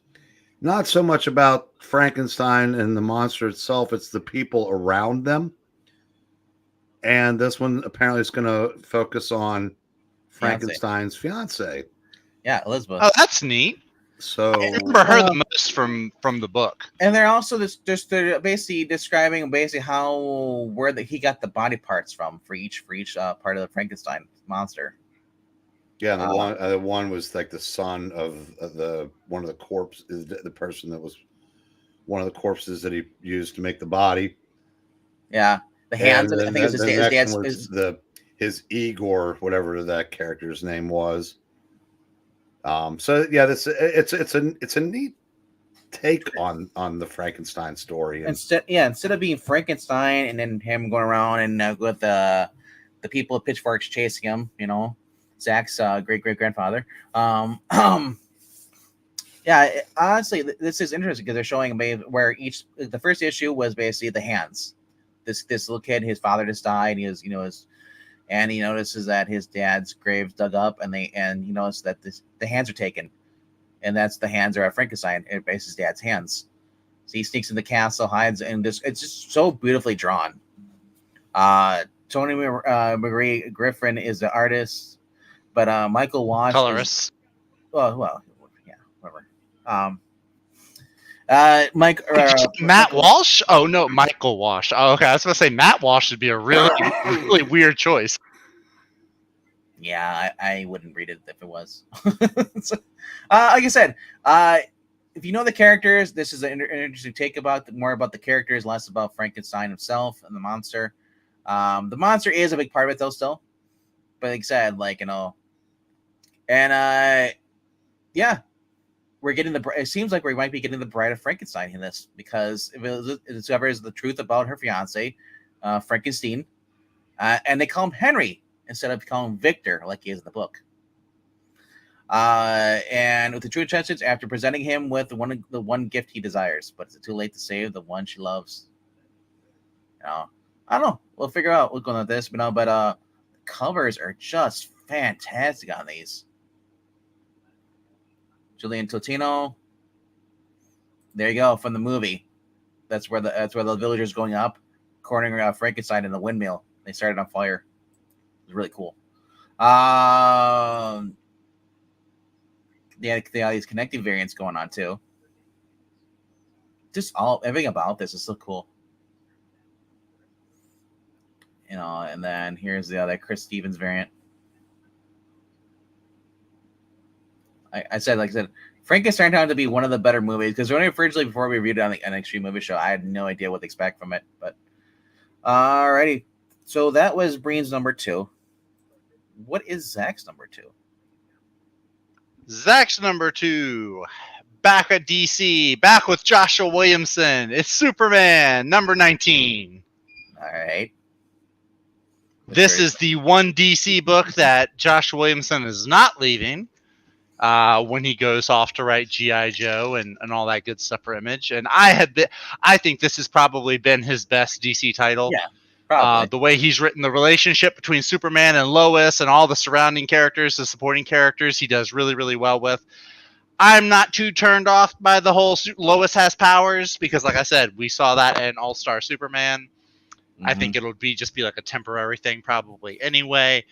not so much about Frankenstein and the monster itself, it's the people around them. And this one apparently is going to focus on Frankenstein's fiance. Yeah, Elizabeth. Oh, that's neat. So I remember her the most from the book. And they're also they're basically describing where he got the body parts from for each part of the Frankenstein monster. Yeah, the one was like the son of one of the corpses, the person that was one of the corpses that he used to make the body. Yeah, the hands. I think it was his dad's. His Igor, whatever that character's name was. So yeah, it's a neat take on the Frankenstein story. Instead of being Frankenstein and then him going around and with the people with pitchforks chasing him, Zach's great grandfather. Yeah, honestly, this is interesting because they're showing where the first issue was basically the hands. This little kid, his father just died. He notices that his dad's grave's dug up, and he notices that the hands are taken, and that's the hands are at Frankenstein. It basically his dad's hands. So he sneaks in the castle, hides, and it's just so beautifully drawn. Tony Marie Griffin is the artist, but Michael Wash Colorist. Well, yeah, whatever. Mike Matt Walsh? Oh no, Michael Walsh. Oh, okay. I was gonna say Matt Walsh would be a really, really weird choice. Yeah, I wouldn't read it if it was. So, like I said, if you know the characters, this is an interesting take more about the characters, less about Frankenstein himself and the monster. The monster is a big part of it, though, still. But like I said, and yeah, we're getting it seems like we might be getting the Bride of Frankenstein in this, because it discovers the truth about her fiance, Frankenstein, and they call him Henry instead of calling him Victor like he is in the book. And with the true intentions, after presenting him with the one gift he desires, but is it too late to save the one she loves? I don't know. We'll figure out what's going on with this, but the covers are just fantastic on these. Julian Totino. There you go, from the movie. That's where the villagers going up, cornering Frankenstein in the windmill. They started on fire. It was really cool. They had these connecting variants going on too. Just everything about this is so cool. And then here's the other Chris Stevens variant. I said, Frankenstein turned out to be one of the better movies, because originally before we reviewed it on an Extreme Movie Show, I had no idea what to expect from it. But alrighty, so that was Breen's number 2. What is Zach's number 2? Zach's number 2, back at DC, back with Joshua Williamson. It's Superman, number 19. All right. This is the one DC book that Josh Williamson is not leaving when he goes off to write G.I. Joe and all that good stuff for Image. And I think this has probably been his best DC title. Yeah, probably. The way he's written the relationship between Superman and Lois and all the surrounding characters, the supporting characters, he does really, really well with. I'm not too turned off by the whole Lois has powers, because, like I said, we saw that in All-Star Superman. I think it'll just be like a temporary thing probably anyway.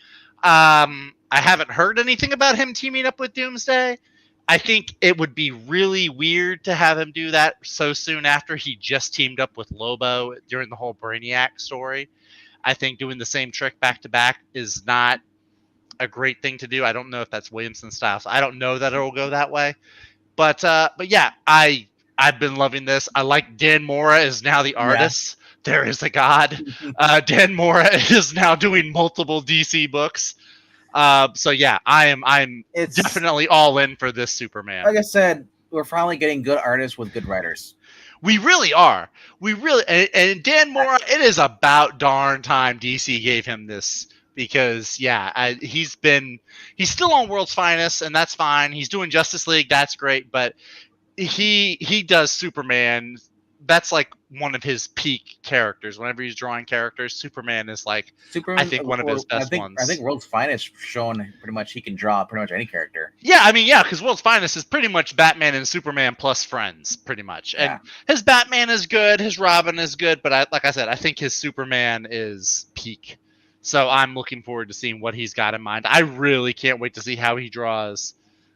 I haven't heard anything about him teaming up with Doomsday. I think it would be really weird to have him do that so soon after he just teamed up with Lobo during the whole Brainiac story. I think doing the same trick back to back is not a great thing to do. I don't know if that's Williamson's style, so I don't know that it'll go that way. But yeah, I've been loving this. I like Dan Mora is now the artist. Yeah. There is a God. Dan Mora is now doing multiple DC books. So yeah, I'm definitely all in for this Superman. Like I said, we're finally getting good artists with good writers. We really are. And Dan Mora, it is about darn time DC gave him this, because yeah, he's still on World's Finest, and that's fine. He's doing Justice League, that's great, but he does Superman. That's like one of his peak characters. Whenever he's drawing characters, Superman is like, I think, one of his best ones. I think World's Finest showing pretty much he can draw pretty much any character. Yeah, I mean, yeah, because World's Finest is pretty much Batman and Superman plus friends, pretty much. And his Batman is good, his Robin is good, but like I said, I think his Superman is peak. So I'm looking forward to seeing what he's got in mind. I really can't wait to see how he draws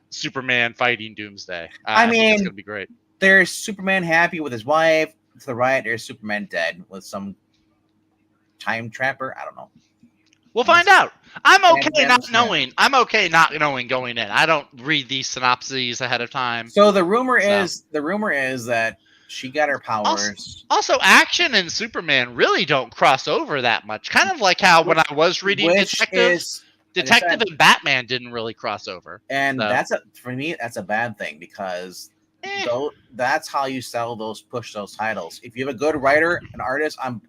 Superman fighting Doomsday. I mean, it's gonna be great. There's Superman happy with his wife. To the right, there's Superman dead with some time trapper. I don't know. We'll find out. I'm okay not knowing. I'm okay not knowing going in. I don't read these synopses ahead of time. So the rumor is that she got her powers. Also, action and Superman really don't cross over that much. Kind of like how when I was reading Detective and Batman didn't really cross over. And for me, that's a bad thing, because that's how you push those titles. If you have a good writer, an artist on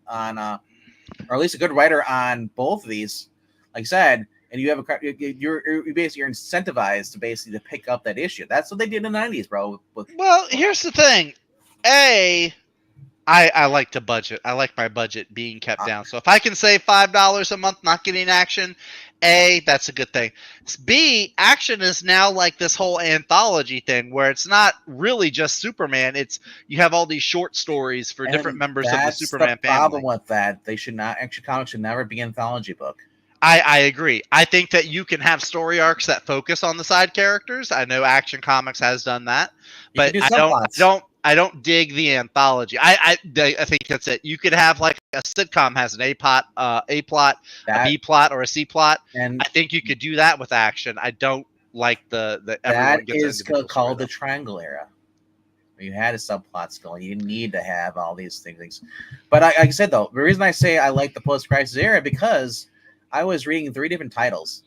or at least a good writer on both of these, like I said, and you have you're incentivized to basically pick up that issue. That's what they did in the 90s, bro. Well, here's the thing. I like to budget. I like my budget being kept down. So if I can save $5 a month not getting action, A, that's a good thing. B, action is now like this whole anthology thing where it's not really just Superman. It's you have all these short stories for different members of the Superman the problem family. with that. They should not. Action Comics should never be an anthology book. I agree. I think that you can have story arcs that focus on the side characters. I know Action Comics has done that, but I don't dig the anthology. I think that's it. You could have like a sitcom has an A plot, a B plot, or a C plot. And I think you could do that with Action. I don't like the that is called the Triangle Era. You had a subplots going. You didn't need to have all these things. But like I said though, the reason I say I like the post-crisis era because I was reading 3 different titles,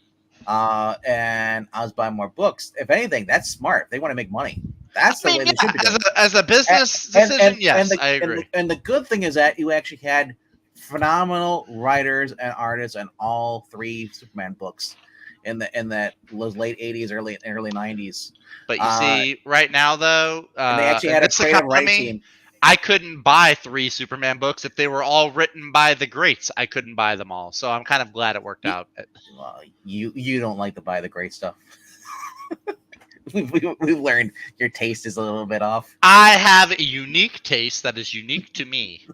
and I was buying more books. If anything, that's smart. They want to make money. That's the way they should be doing. As a business decision, yes, I agree. And the good thing is that you actually had phenomenal writers and artists in all 3 Superman books in those late 80s, early 90s. But you see, right now though, they actually had a creative writing team. I couldn't buy 3 Superman books if they were all written by the greats. I couldn't buy them all, so I'm kind of glad it worked out. Well, you don't like to buy the great stuff. We've learned your taste is a little bit off. I have a unique taste that is unique to me.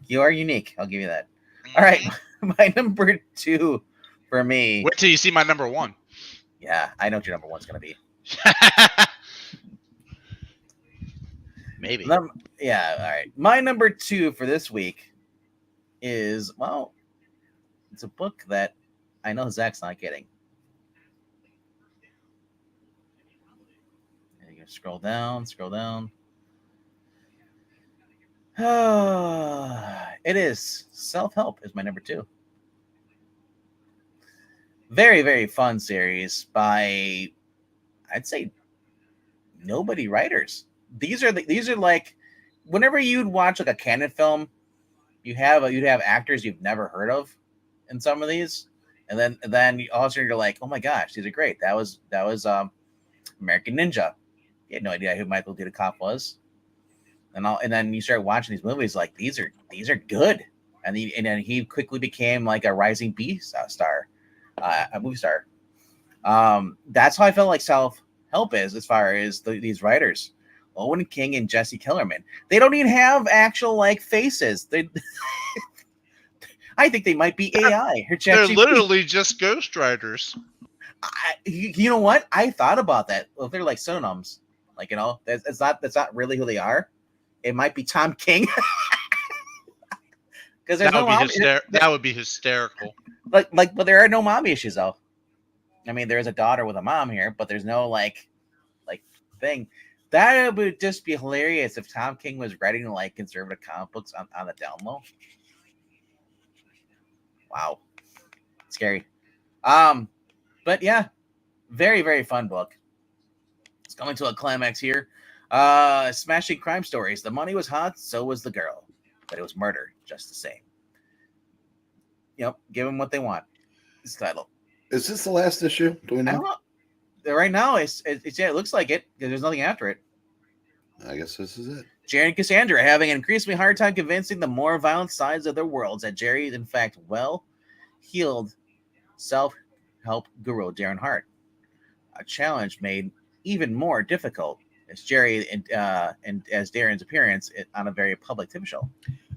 You are unique. I'll give you that. All right, my number 2 for me. Wait till you see my number 1. Yeah, I know what your number 1's going to be. Maybe. Yeah, all right. My number 2 for this week is, well, it's a book that I know Zach's not getting. And you scroll down. It is Self-Help is my number 2. Very, very fun series by, I'd say, nobody writers. These are like whenever you'd watch like a canon film, you'd have actors you've never heard of in some of these, and then all of a sudden you're like, oh my gosh, these are great. That was American Ninja. You had no idea who Michael Dudikoff was, and then you start watching these movies like these are good, and then he quickly became like a rising B star, a movie star. That's how I felt like Self-Help is as far as these writers. Owen King and Jesse Kellerman. They don't even have actual like faces. I think they might be AI. They're literally just ghostwriters. You know what? I thought about that. Well, they're like synonyms. Like, you know, that's not really who they are. It might be Tom King. Because that would be hysterical. But there are no mom issues though. I mean, there's a daughter with a mom here, but there's no like thing. That would just be hilarious if Tom King was writing like conservative comic books on the down low. Wow. Scary. But yeah, very, very fun book. It's coming to a climax here. Smashing crime stories. The money was hot, so was the girl. But it was murder just the same. Yep, give them what they want. This title. Is this the last issue? Do we know? I don't know. Right now, it looks like it because there's nothing after it. I guess this is it. Jerry and Cassandra having an increasingly hard time convincing the more violent sides of their worlds that Jerry is in fact well-heeled self-help guru Darren Hart. A challenge made even more difficult as Jerry and as Darren's appearance on a very public TV show.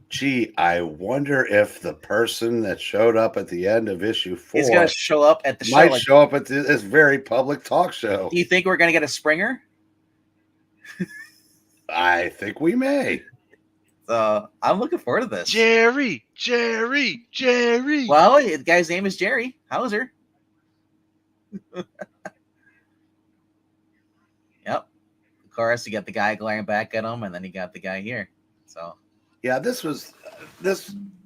Gee, I wonder if the person that showed up at the end of issue 4 is going to show up at the show. Might show up at this very public talk show. Do you think we're going to get a Springer? I think we may. So I'm looking forward to this. Jerry. Well, the guy's name is Jerry Hauser. Yep. Of course, you got the guy glaring back at him, and then you got the guy here. So. Yeah, this.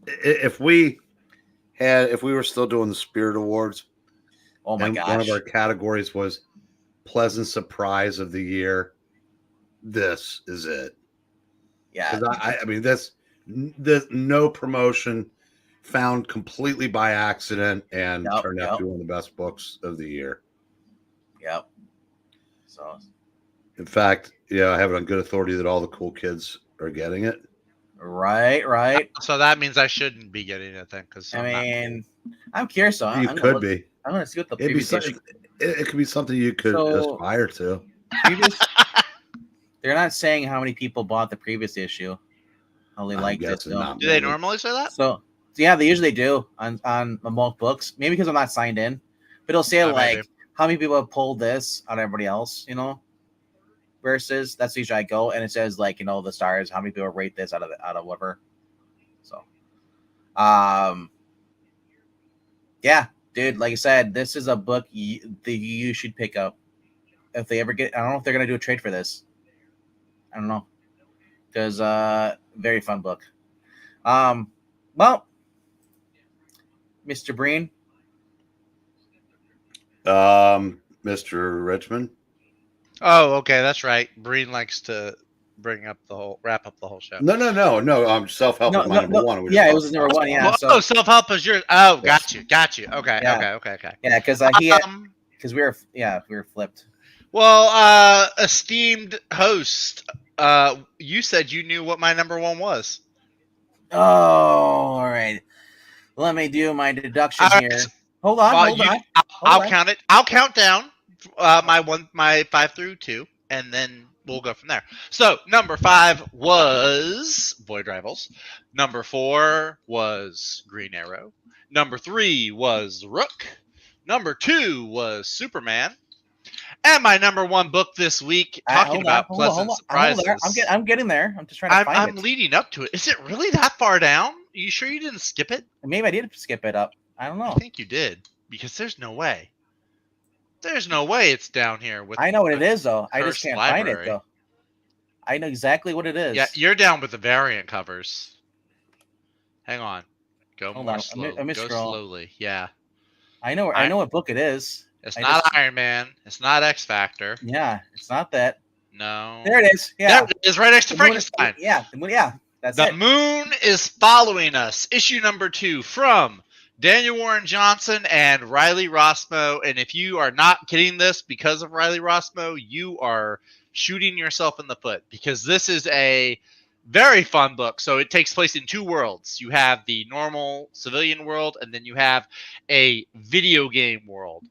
If we were still doing the Spirit Awards, oh my gosh, one of our categories was pleasant surprise of the year. This is it. Yeah, I mean, this no promotion, found completely by accident, and turned out to be one of the best books of the year. Yep. So, in fact, I have it on good authority that all the cool kids are getting it. Right. So that means I shouldn't be getting it then, because I'm curious. So You could be. I'm gonna see what the It'd be previous so, issue. it could be something you could So- aspire to. Previous. They're not saying how many people bought the previous issue. How they I'm liked it. guessing So. not do they many. normally say that? So yeah, they usually do on most books. Maybe because I'm not signed in, but it'll say like Maybe. how many people have pulled this out of everybody else. Versus that's usually I go and it says like the stars, how many people rate this out of whatever. So, yeah, dude. Like I said, this is a book that you should pick up if they ever get. I don't know if they're gonna do a trade for this. I don't know, because very fun book. Well, Mr. Breen. Mr. Richmond. Oh, okay, that's right. Breen likes to wrap up the whole show. No. Self-help is my number one. Yeah, it was number one. Yeah. Oh, self-help is yours. Oh, Yes. got you. Okay, Yeah. okay. Yeah, because we were flipped. Well, esteemed host, you said you knew what my number one was. Oh, all right. Let me do my deduction All here. right. Hold on. I'll count it. I'll count down my 5 through 2, and then we'll go from there. So number 5 was Void Rivals. Number 4 was Green Arrow. Number 3 was Rook. Number 2 was Superman. And my number 1 book this week, talking about pleasant surprises. I'm getting there. I'm just trying to find it. I'm leading up to it. Is it really that far down? Are you sure you didn't skip it? Maybe I did skip it up. I don't know. I think you did, because there's no way. There's no way it's down here. I know what it is, though. I just Cursed can't Library. find it, though. I know exactly what it is. Yeah, you're down with the variant covers. Hang on. Go Hold more on. slow. Let me Go scroll. slowly. Yeah. I know what book it is. It's not Iron Man. It's not X Factor. Yeah, it's not that. No. There it is. Yeah. There it is, right next to Frankenstein. Yeah. That's The it. Moon is Following Us, issue number 2 from Daniel Warren Johnson and Riley Rossmo. And if you are not getting this because of Riley Rossmo, you are shooting yourself in the foot, because this is a very fun book. So it takes place in 2 worlds. You have the normal civilian world, and then you have a video game world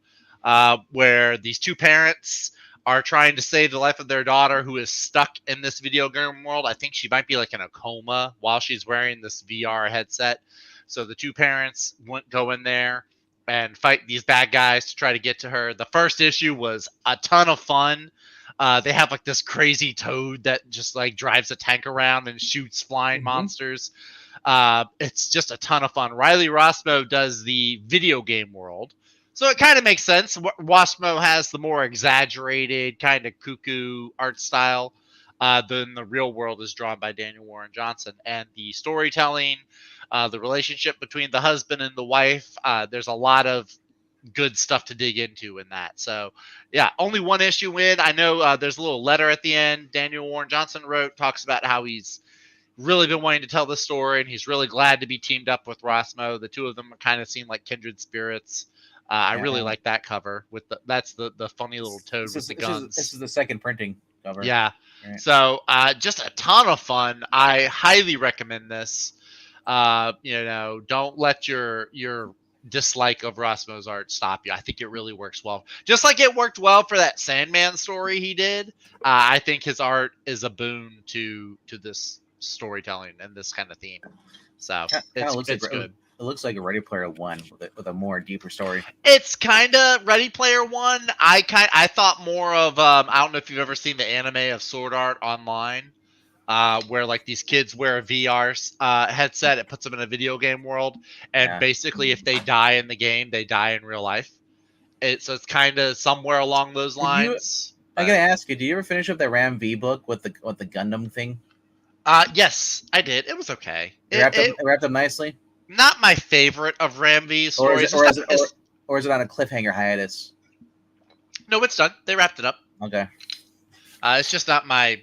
where these 2 parents are trying to save the life of their daughter, who is stuck in this video game world. I think she might be like in a coma while she's wearing this VR headset. So the 2 parents go in there and fight these bad guys to try to get to her. The first issue was a ton of fun. They have like this crazy toad that just like drives a tank around and shoots flying monsters. It's just a ton of fun. Riley Rossmo does the video game world. So it kind of makes sense. Rossmo has the more exaggerated kind of cuckoo art style than the real world is drawn by Daniel Warren Johnson. And the storytelling, the relationship between the husband and the wife, there's a lot of good stuff to dig into in that. So, yeah, only 1 issue in. I know there's a little letter at the end Daniel Warren Johnson wrote, talks about how he's really been wanting to tell this story, and he's really glad to be teamed up with Rossmo. The 2 of them kind of seem like kindred spirits. I really like that cover with that's the funny little toad with the guns. This is the second printing cover. Yeah. Right. So just a ton of fun. I highly recommend this. Don't let your dislike of Rossmo's art stop you. I think it really works well. Just like it worked well for that Sandman story he did. I think his art is a boon to this storytelling and this kind of theme. So it's good. It looks like a Ready Player One with a more deeper story. It's kind of Ready Player One. I thought more of I don't know if you've ever seen the anime of Sword Art Online, where like these kids wear a VR headset. It puts them in a video game world, and basically if they die in the game, they die in real life. So it's kind of somewhere along those lines. I gotta ask you, do you ever finish up the Ram V book with the Gundam thing? Yes, I did. It was okay. It wrapped up nicely. Not my favorite of Ram V stories. Or is it on a cliffhanger hiatus? No, it's done. They wrapped it up. Okay. It's just not my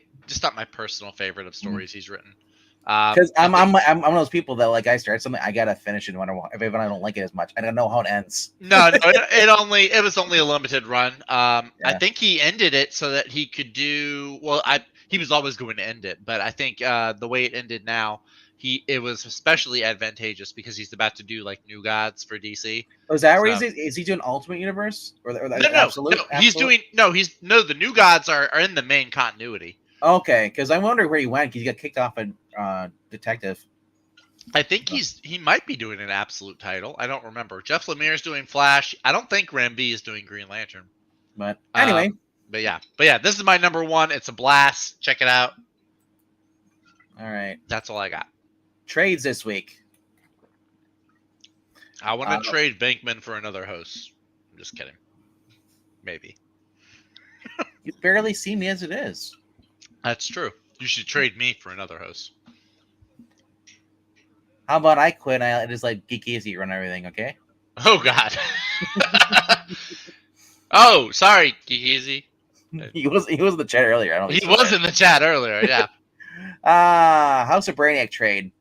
personal favorite of stories he's written. Because I'm one of those people that like I start something, I gotta finish it even I don't like it as much. I don't know how it ends. No, it was only a limited run. I think he ended it so that he could do he was always going to end it. But I think the way it ended now, it was especially advantageous because he's about to do like New Gods for DC. Oh, is that where So- is he doing Ultimate Universe or the No, Absolute? he's doing the New Gods are in the main continuity. Okay, because I wonder where he went. Because he got kicked off a Detective. I think he might be doing an Absolute title. I don't remember. Jeff Lemire's doing Flash. I don't think Rambi is doing Green Lantern. But anyway, But yeah, this is my number one. It's a blast. Check it out. all right. That's all I got. Trades this week. I want to trade Bankman for another host. I'm just kidding. Maybe. You barely see me as it is. That's true. You should trade me for another host. How about I quit? I just like Geeky as you run everything. Okay. Oh God. Oh, sorry, Easy. He was in the chat earlier. I don't. He was in the chat earlier. Yeah. House of Brainiac trade.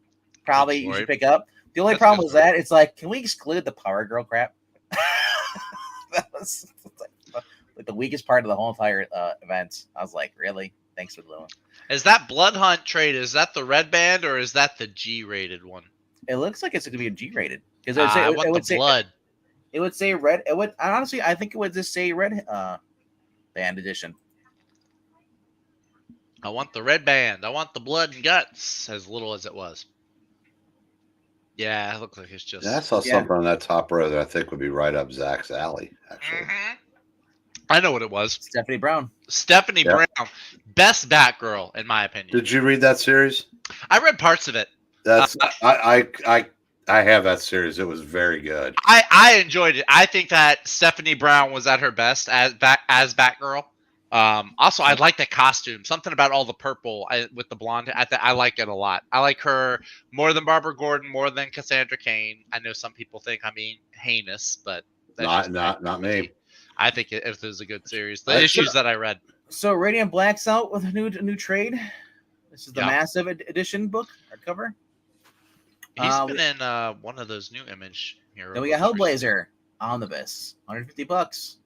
Probably you should pick up. The only That's problem good was story. that it's like, can we exclude the Power Girl crap? That was like the weakest part of the whole entire event. I was like, really? Thanks for the one. Is that Blood Hunt trade? Is that the red band or is that the G-rated one? It looks like it's going to be a G-rated because I want the blood. It would say red. It would honestly, I think it would just say red band edition. I want the red band. I want the blood and guts, as little as it was. Yeah, it looks like it's just. Yeah, I saw something on that top row that I think would be right up Zach's alley, actually. Mhm. I know what it was. Stephanie Brown. Stephanie Brown, best Batgirl in my opinion. Did you read that series? I read parts of it. That's I have that series. It was very good. I enjoyed it. I think that Stephanie Brown was at her best as Batgirl. Also, I like the costume. Something about all the purple with the blonde. I like it a lot. I like her more than Barbara Gordon, more than Cassandra Cain. I know some people think I'm being heinous, but that's Not me. I think it was a good series. The issues that I read. So Radiant Black's out with a new trade. This is the massive edition book hardcover. He's been in one of those new Image heroes. Then we got Hellblazer Omnibus, $150.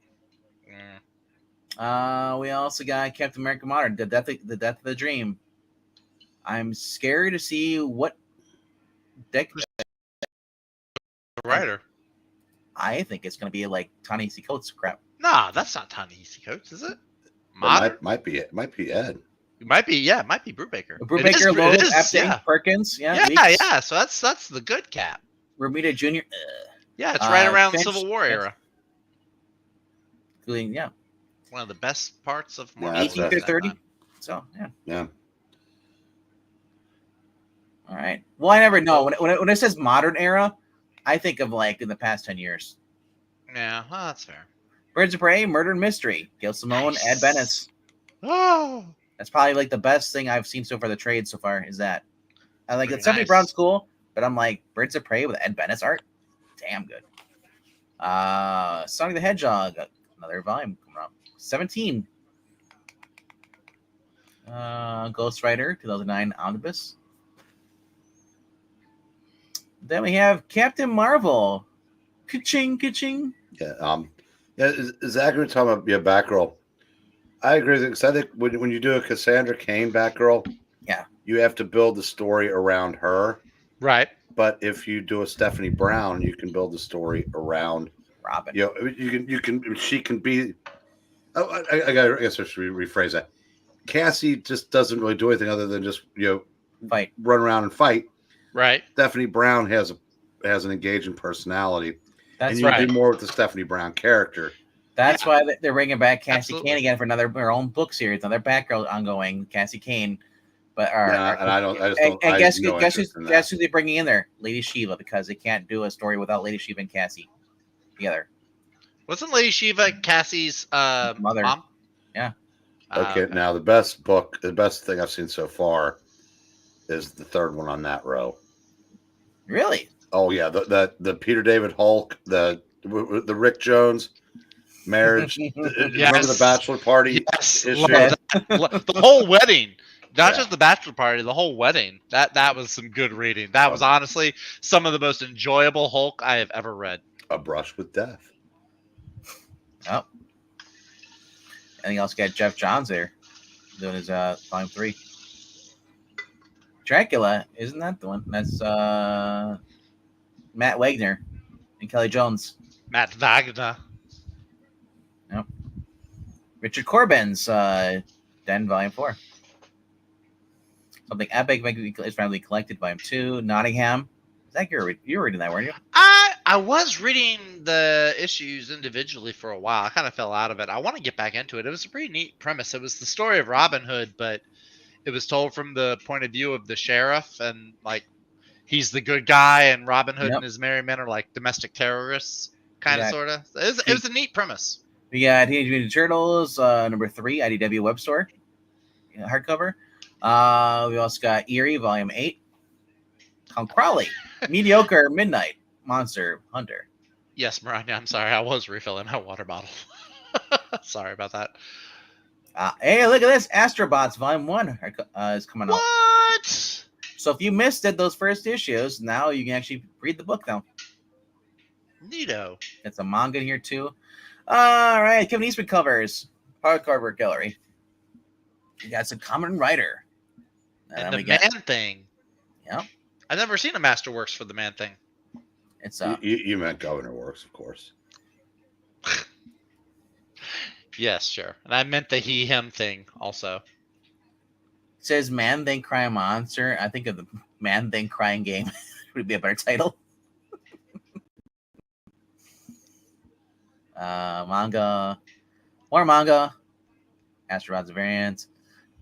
We also got Captain America Modern, the Death of the Dream. I'm scared to see what deck. The writer. I think it's going to be like Ta-Nehisi Coates crap. Nah, that's not Ta-Nehisi Coates, is it? Might be Ed. It might be, it might be Brubaker. Brubaker, Lois, Epstein, Perkins, yeah. So that's the good Cap. Romita Jr. Yeah, it's right around the Civil War era. Yeah, one of the best parts of Marvel. 18 to 30. So yeah. All right. Well, I never know when it says modern era, I think of like in the past 10 years. Yeah, well, that's fair. Birds of Prey, Murder and Mystery, Gail Simone, Ed Bennis. Oh, that's probably like the best thing I've seen so far. The trade so far is that I like Pretty Stephanie nice. Brown's cool, but I'm like Birds of Prey with Ed Bennis art, damn good. Sonic the Hedgehog, another volume coming up. 17. Ghost Rider 2009 Omnibus. Then we have Captain Marvel. Ka-ching, ka-ching. Yeah. Zachary was talking about Batgirl. I agree with it because I think when you do a Cassandra Cain Batgirl, you have to build the story around her. Right. But if you do a Stephanie Brown, you can build the story around Robin. She can be. Oh, I guess I should rephrase that. Cassie just doesn't really do anything other than just fight, run around and fight. Right. Stephanie Brown has an engaging personality. That's and you do more with the Stephanie Brown character. That's why they're bringing back Cassie Cain again for her own book series, another Batgirl ongoing, Cassie Cain. But guess who they're bringing in there? Lady Shiva, because they can't do a story without Lady Shiva and Cassie together. Wasn't Lady Shiva Cassie's mother? Mom? Yeah. Okay, now the best thing I've seen so far is the third one on that row. Really? Oh yeah, the Peter David Hulk, the Rick Jones marriage. Remember the bachelor party? Yes, the whole wedding. Not just the bachelor party, the whole wedding. That was some good reading. That was honestly some of the most enjoyable Hulk I have ever read. A Brush with Death. Oh. And you also got Jeff Johns there. Doing his volume 3. Dracula, isn't that the one? That's Matt Wagner and Kelly Jones. Matt Wagner. Yep. Richard Corbin's Den Volume 4. Something Epic is finally collected, Volume 2. Nottingham. Is that you were reading that, weren't you? I was reading the issues individually for a while. I kind of fell out of it. I want to get back into it. It was a pretty neat premise. It was the story of Robin Hood, but it was told from the point of view of the sheriff, and like he's the good guy, and Robin Hood and his merry men are like domestic terrorists, kind of, sort of. It was a neat premise. We got Teenage Mutant Ninja Turtles number 3, IDW Web Store hardcover. We also got Eerie Volume 8. Count Crowley, Mediocre Midnight Monster Hunter. Yes, Miranda, I'm sorry. I was refilling my water bottle. Sorry about that. Hey, look at this. Astrobots Volume 1 is coming out. What? So if you missed it, those first issues, now you can actually read the book now. Neato. It's a manga here, too. All right. Kevin Eastman covers. Hardcover Gallery. You got some Kamen Rider. And the Man Thing. Yep. I've never seen a Masterworks for the Man Thing. It's you meant Governor Works, of course. Yes, sure. And I meant the he/him thing also. It says Man Thing Crying Monster. I think of the Man Thing Crying Game would be a better title. Manga. More manga. Astrobots Variants.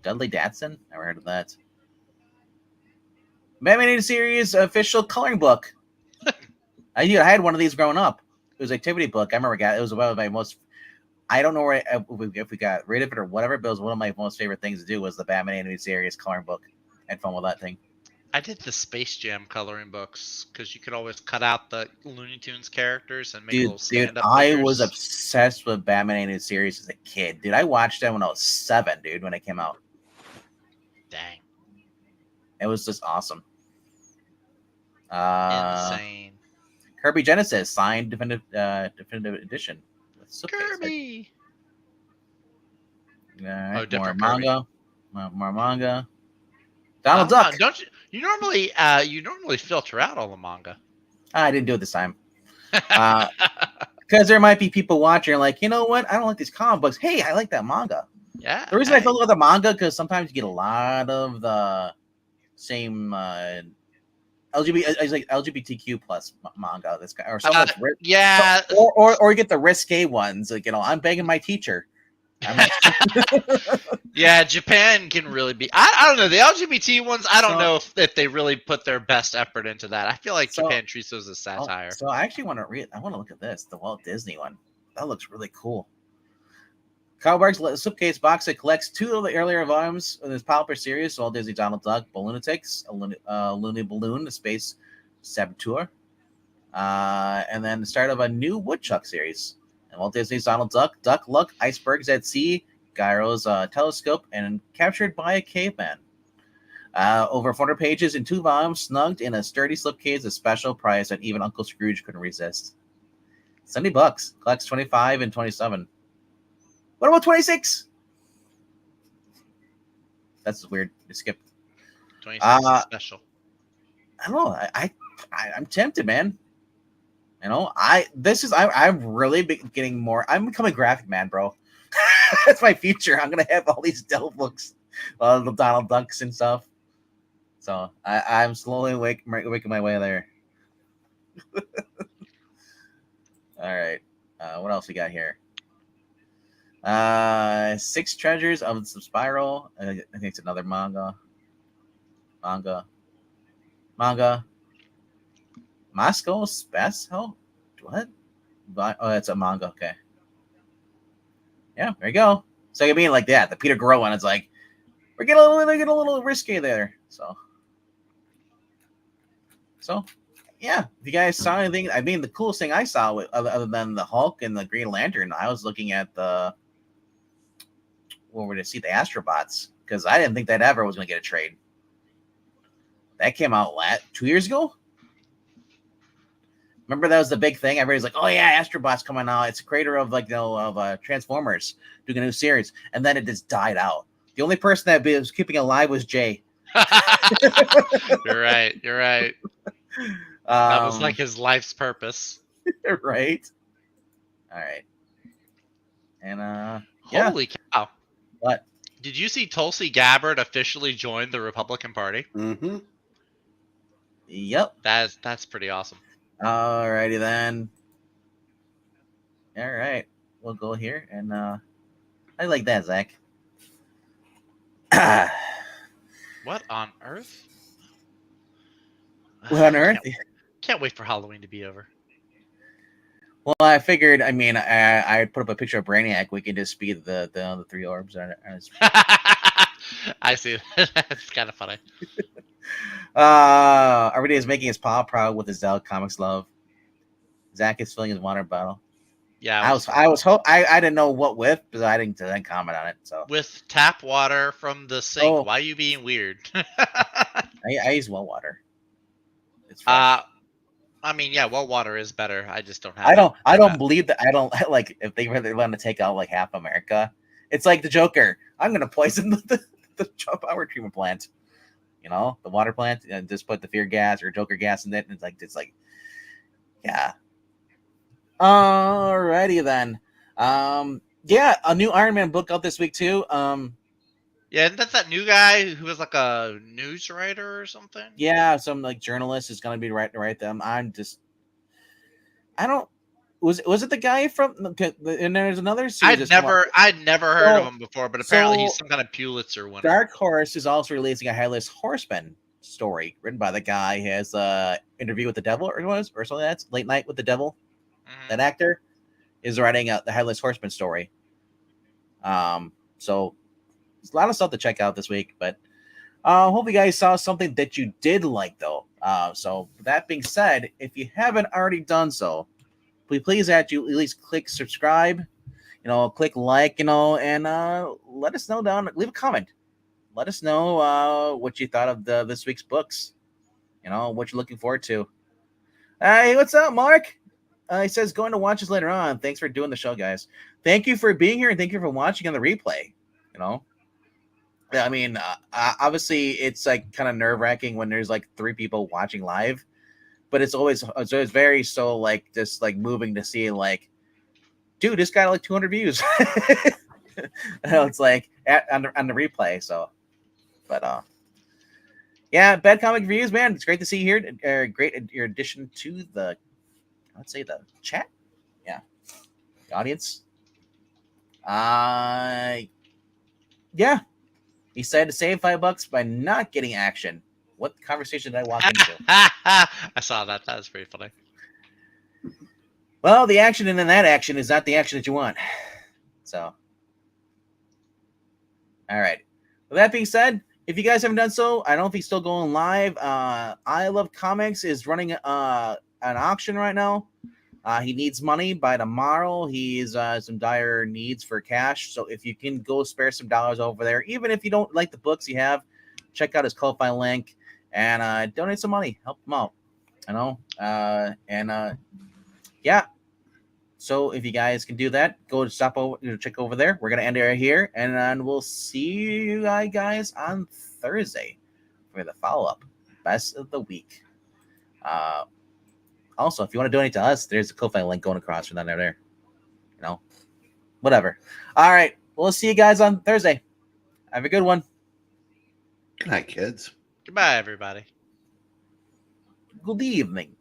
Dudley Datsun. Never heard of that. Batman 80 series official coloring book. I had one of these growing up. It was an activity book. I remember it was one of my most. I don't know where if we got rid of it or whatever, but it was one of my most favorite things to do was the Batman animated series coloring book. I had fun with that thing. I did the Space Jam coloring books because you could always cut out the Looney Tunes characters and make little stand-up I figures. was obsessed with Batman animated series as a kid. Dude, I watched that when I was 7, dude, when it came out. Dang. It was just awesome. Insane. Kirby Genesis signed definitive edition. Kirby. Right, different more Kirby. manga. More manga. Donald Duck. Don't you? You normally filter out all the manga. I didn't do it this time. Because there might be people watching like, you know what? I don't like these comic books. Hey, I like that manga. Yeah. The reason I filter with the manga because sometimes you get a lot of the same LGBTQ plus manga. This guy or something. Yeah. Or you get the risque ones. Like, I'm begging my teacher. Yeah, Japan can really be. I don't know the LGBT ones. I don't know if they really put their best effort into that. I feel like Japan treats those as satire. So I actually want to read. I want to look at this, the Walt Disney one. That looks really cool. Kyle Barks' Slipcase box that collects 2 of the earlier volumes of this popular series: Walt Disney Donald Duck, Balloonatics, a Looney Balloon, the Space Saboteur, and then the start of a new Woodchuck series. And Walt Disney's Donald Duck, Duck Luck, Icebergs at Sea, Gyro's Telescope, and Captured by a Caveman. Over 400 pages in 2 volumes, snugged in a sturdy slipcase, a special price that even Uncle Scrooge couldn't resist. $70. Collects 25 and 27. What about 26? That's weird. You skipped. 26 is special. I don't know. I'm tempted, man. I'm really getting more. I'm becoming graphic man, bro. That's my future. I'm gonna have all these Dell books, the Donald Ducks and stuff. So I'm slowly making my way there. All right. What else we got here? 6 Treasures of the Spiral. I think it's another manga. Moscow Special? What? Oh, that's a manga. Okay. Yeah, there you go. So I mean, like that, the Peter Grow one. It's like we're getting a little risky there. So yeah. If you guys saw anything, I mean, the coolest thing I saw, other than the Hulk and the Green Lantern, I was looking at the to see the Astrobots because I didn't think that ever was going to get a trade. That came out 2 years ago. Remember that was the big thing. Everybody's like, "Oh yeah, Astrobots coming out. It's a creator of Transformers doing a new series," and then it just died out. The only person that was keeping it alive was Jay. You're right. You're right. That was like his life's purpose. Right. All right. And yeah. Holy cow! What? Did you see Tulsi Gabbard officially joined the Republican Party? Mm-hmm. Yep. That's pretty awesome. Alrighty then. All right, we'll go here, and I like that, Zach. What on earth? What on earth? Can't wait for Halloween to be over. Well, I figured. I mean, I put up a picture of Brainiac. We can just be the three orbs. I see. That's kind of funny. Every day is making his paw proud with his Zell Comics love. Zach is filling his water bottle. Yeah, I didn't know what with because I didn't comment on it. So with tap water from the sink. Why are you being weird? I use well water. It's fresh. I mean, yeah, well water is better. I just don't have. I don't believe that. I don't like if they really want to take out like half America. It's like the Joker. I'm gonna poison the power treatment plant. You know, the water plant, and just put the fear gas or Joker gas in it. And it's like, yeah. Alrighty then. Yeah, a new Iron Man book out this week too. Yeah, and that's that new guy who was like a news writer or something. Yeah, some like journalist is gonna be write them. Was it the guy from? And there's another series. I'd never heard of him before, but apparently he's some kind of Pulitzer winner. Dark Horse is also releasing a Headless Horseman story written by the guy who has Interview with the Devil or something. That's Late Night with the Devil. Mm-hmm. That actor is writing the Headless Horseman story. So there's a lot of stuff to check out this week, but hope you guys saw something that you did like though. So that being said, if you haven't already done so, please at least click subscribe, click like, and let us know down. Leave a comment. Let us know what you thought of this week's books. What you're looking forward to. Hey, what's up, Mark? He says going to watch us later on. Thanks for doing the show, guys. Thank you for being here and thank you for watching on the replay. I mean, obviously it's like kind of nerve wracking when there's like 3 people watching live. But it's very so like just like moving to see like, dude, this got like 200 views. It's like on the replay. So, but yeah, Bad Comic Reviews, man. It's great to see you here. Great your addition to the, let's say the chat. Yeah, the audience. Yeah, he said to save $5 by not getting action. What conversation did I walk into? I saw that. That was pretty funny. Well, the action in that action is not the action that you want. So, all right. With that being said, if you guys haven't done so, I don't know if he's still going live. I Love Comics is running an auction right now. He needs money by tomorrow. He's some dire needs for cash. So if you can go spare some dollars over there, even if you don't like the books you have, check out his Ko-Fi link. And donate some money, help them out, yeah. So if you guys can do that, go stop over, check over there. We're gonna end it right here, and then we'll see you guys on Thursday for the follow-up best of the week. Also, if you want to donate to us, there's a Ko-Fi link going across from that there. Whatever. All right, we'll see you guys on Thursday. Have a good one. Good night, kids. Goodbye, everybody. Good evening.